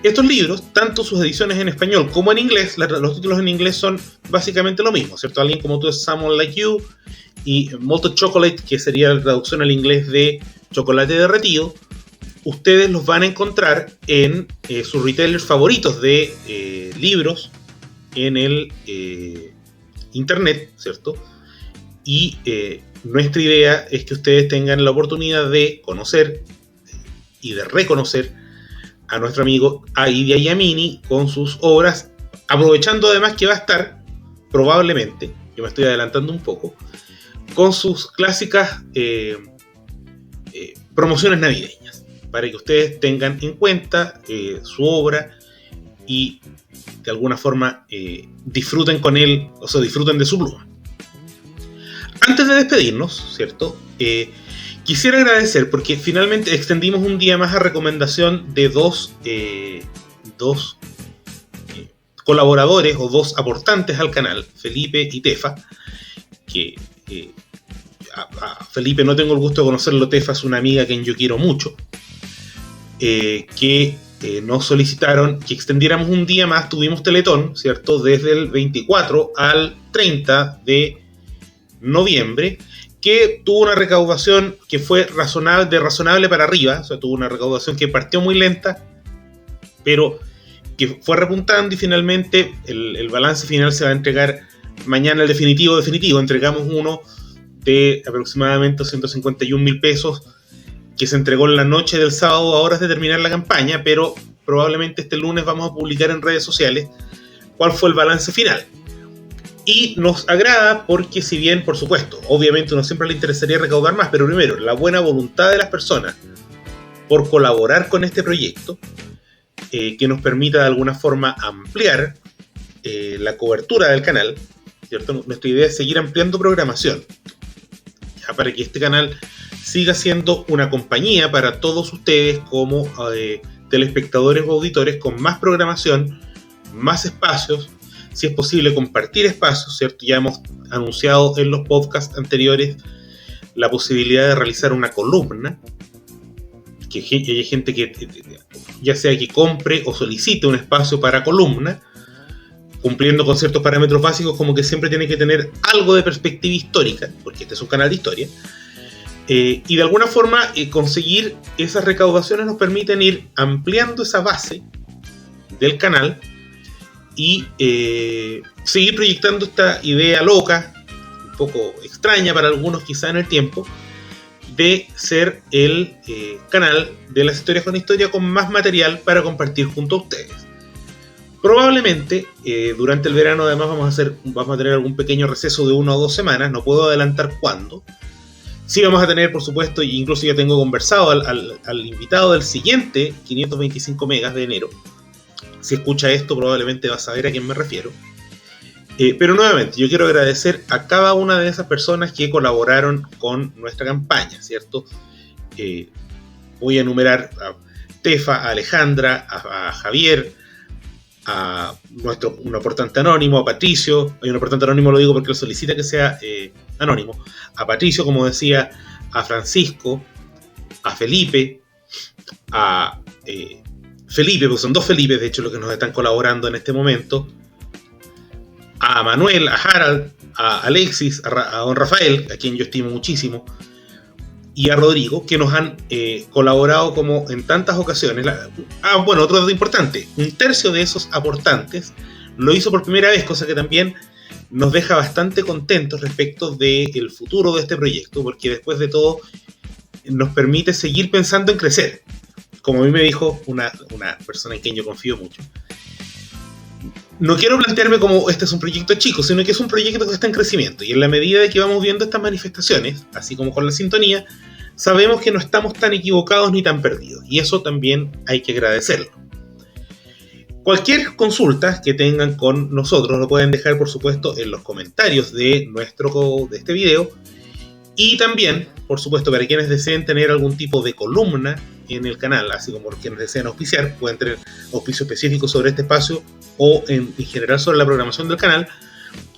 Estos libros, tanto sus ediciones en español como en inglés, los títulos en inglés son básicamente lo mismo, ¿cierto? Alguien como tú es Someone Like You, y Molten Chocolate, que sería la traducción al inglés de Chocolate Derretido. Ustedes los van a encontrar en sus retailers favoritos de libros en el internet, ¿cierto? Y nuestra idea es que ustedes tengan la oportunidad de conocer y de reconocer a nuestro amigo Idia Yamini con sus obras, aprovechando además que va a estar, probablemente, yo me estoy adelantando un poco, con sus clásicas promociones navideñas, para que ustedes tengan en cuenta su obra y de alguna forma disfruten con él, o sea, disfruten de su pluma. Antes de despedirnos, ¿cierto? Quisiera agradecer porque finalmente extendimos un día más a recomendación de dos colaboradores o dos aportantes al canal, Felipe y Tefa, que a Felipe no tengo el gusto de conocerlo. Tefa es una amiga a quien yo quiero mucho, que nos solicitaron que extendiéramos un día más. Tuvimos Teletón, ¿cierto? Desde el 24 al 30 de noviembre, que tuvo una recaudación que fue razonable para arriba. O sea, tuvo una recaudación que partió muy lenta, pero que fue repuntando, y finalmente el balance final se va a entregar mañana, el definitivo. Entregamos uno de aproximadamente 151.000 pesos que se entregó en la noche del sábado a horas de terminar la campaña, pero probablemente este lunes vamos a publicar en redes sociales cuál fue el balance final. Y nos agrada porque, si bien, por supuesto, obviamente uno siempre le interesaría recaudar más, pero primero, la buena voluntad de las personas por colaborar con este proyecto, que nos permita de alguna forma ampliar la cobertura del canal, ¿cierto? Nuestra idea es seguir ampliando programación, ya, para que este canal siga siendo una compañía para todos ustedes como telespectadores o auditores, con más programación, más espacios, si es posible compartir espacios, ¿cierto? Ya hemos anunciado en los podcasts anteriores la posibilidad de realizar una columna, que haya gente que ya sea que compre o solicite un espacio para columna, cumpliendo con ciertos parámetros básicos, como que siempre tiene que tener algo de perspectiva histórica, porque este es un canal de historia, y de alguna forma conseguir esas recaudaciones nos permiten ir ampliando esa base del canal y seguir proyectando esta idea loca, un poco extraña para algunos quizá en el tiempo, de ser el canal de las historias con historia con más material para compartir junto a ustedes. Probablemente durante el verano además vamos a tener algún pequeño receso de 1 o 2 semanas, no puedo adelantar cuándo. Sí vamos a tener, por supuesto, y incluso ya tengo conversado al invitado del siguiente 525 megas de enero. Si escucha esto probablemente va a saber a quién me refiero. Pero nuevamente, yo quiero agradecer a cada una de esas personas que colaboraron con nuestra campaña, ¿cierto? Voy a enumerar a Tefa, a Alejandra, a Javier, a un aportante anónimo, a Patricio. Un aportante anónimo lo digo porque él solicita que sea anónimo. A Patricio, como decía, a Francisco, a Felipe, a Felipe, porque son 2 Felipes de hecho los que nos están colaborando en este momento, a Manuel, a Harald, a Alexis, a don Rafael, a quien yo estimo muchísimo, y a Rodrigo, que nos han colaborado como en tantas ocasiones. Bueno, otro dato importante, 1/3 de esos aportantes lo hizo por primera vez, cosa que también nos deja bastante contentos respecto del futuro de este proyecto, porque después de todo nos permite seguir pensando en crecer. Como a mí me dijo una persona en quien yo confío mucho, no quiero plantearme como este es un proyecto chico, sino que es un proyecto que está en crecimiento, y en la medida de que vamos viendo estas manifestaciones, así como con la sintonía, sabemos que no estamos tan equivocados ni tan perdidos, y eso también hay que agradecerlo. Cualquier consulta que tengan con nosotros lo pueden dejar, por supuesto, en los comentarios de este video, y también, por supuesto, para quienes deseen tener algún tipo de columna en el canal, así como quienes desean auspiciar, pueden tener auspicio específico sobre este espacio o en general sobre la programación del canal,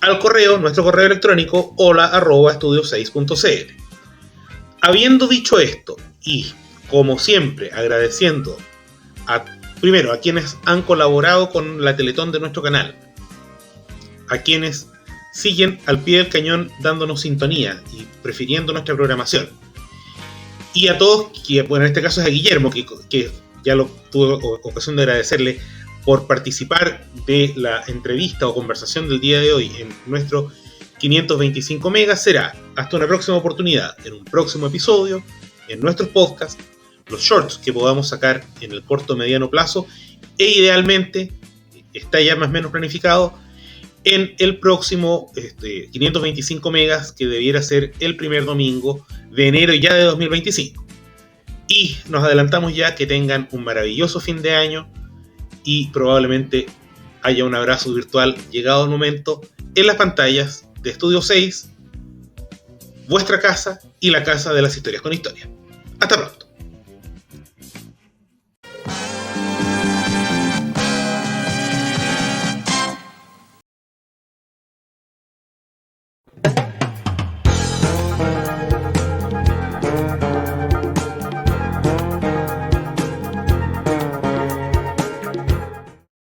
al correo, nuestro correo electrónico, hola@estudio6.cl. Habiendo dicho esto, y como siempre agradeciendo primero a quienes han colaborado con la Teletón de nuestro canal, a quienes siguen al pie del cañón dándonos sintonía y prefiriendo nuestra programación, y a todos, que bueno, en este caso es a Guillermo, que ya lo tuve ocasión de agradecerle por participar de la entrevista o conversación del día de hoy en nuestro 525 megas será hasta una próxima oportunidad, en un próximo episodio, en nuestros podcasts, los shorts que podamos sacar en el corto o mediano plazo, e idealmente, está ya más o menos planificado, en el próximo 525 megas, que debiera ser el primer domingo de enero ya de 2025. Y nos adelantamos ya, que tengan un maravilloso fin de año y probablemente haya un abrazo virtual llegado el momento en las pantallas de Estudio 6, vuestra casa y la casa de las historias con historia. Hasta pronto.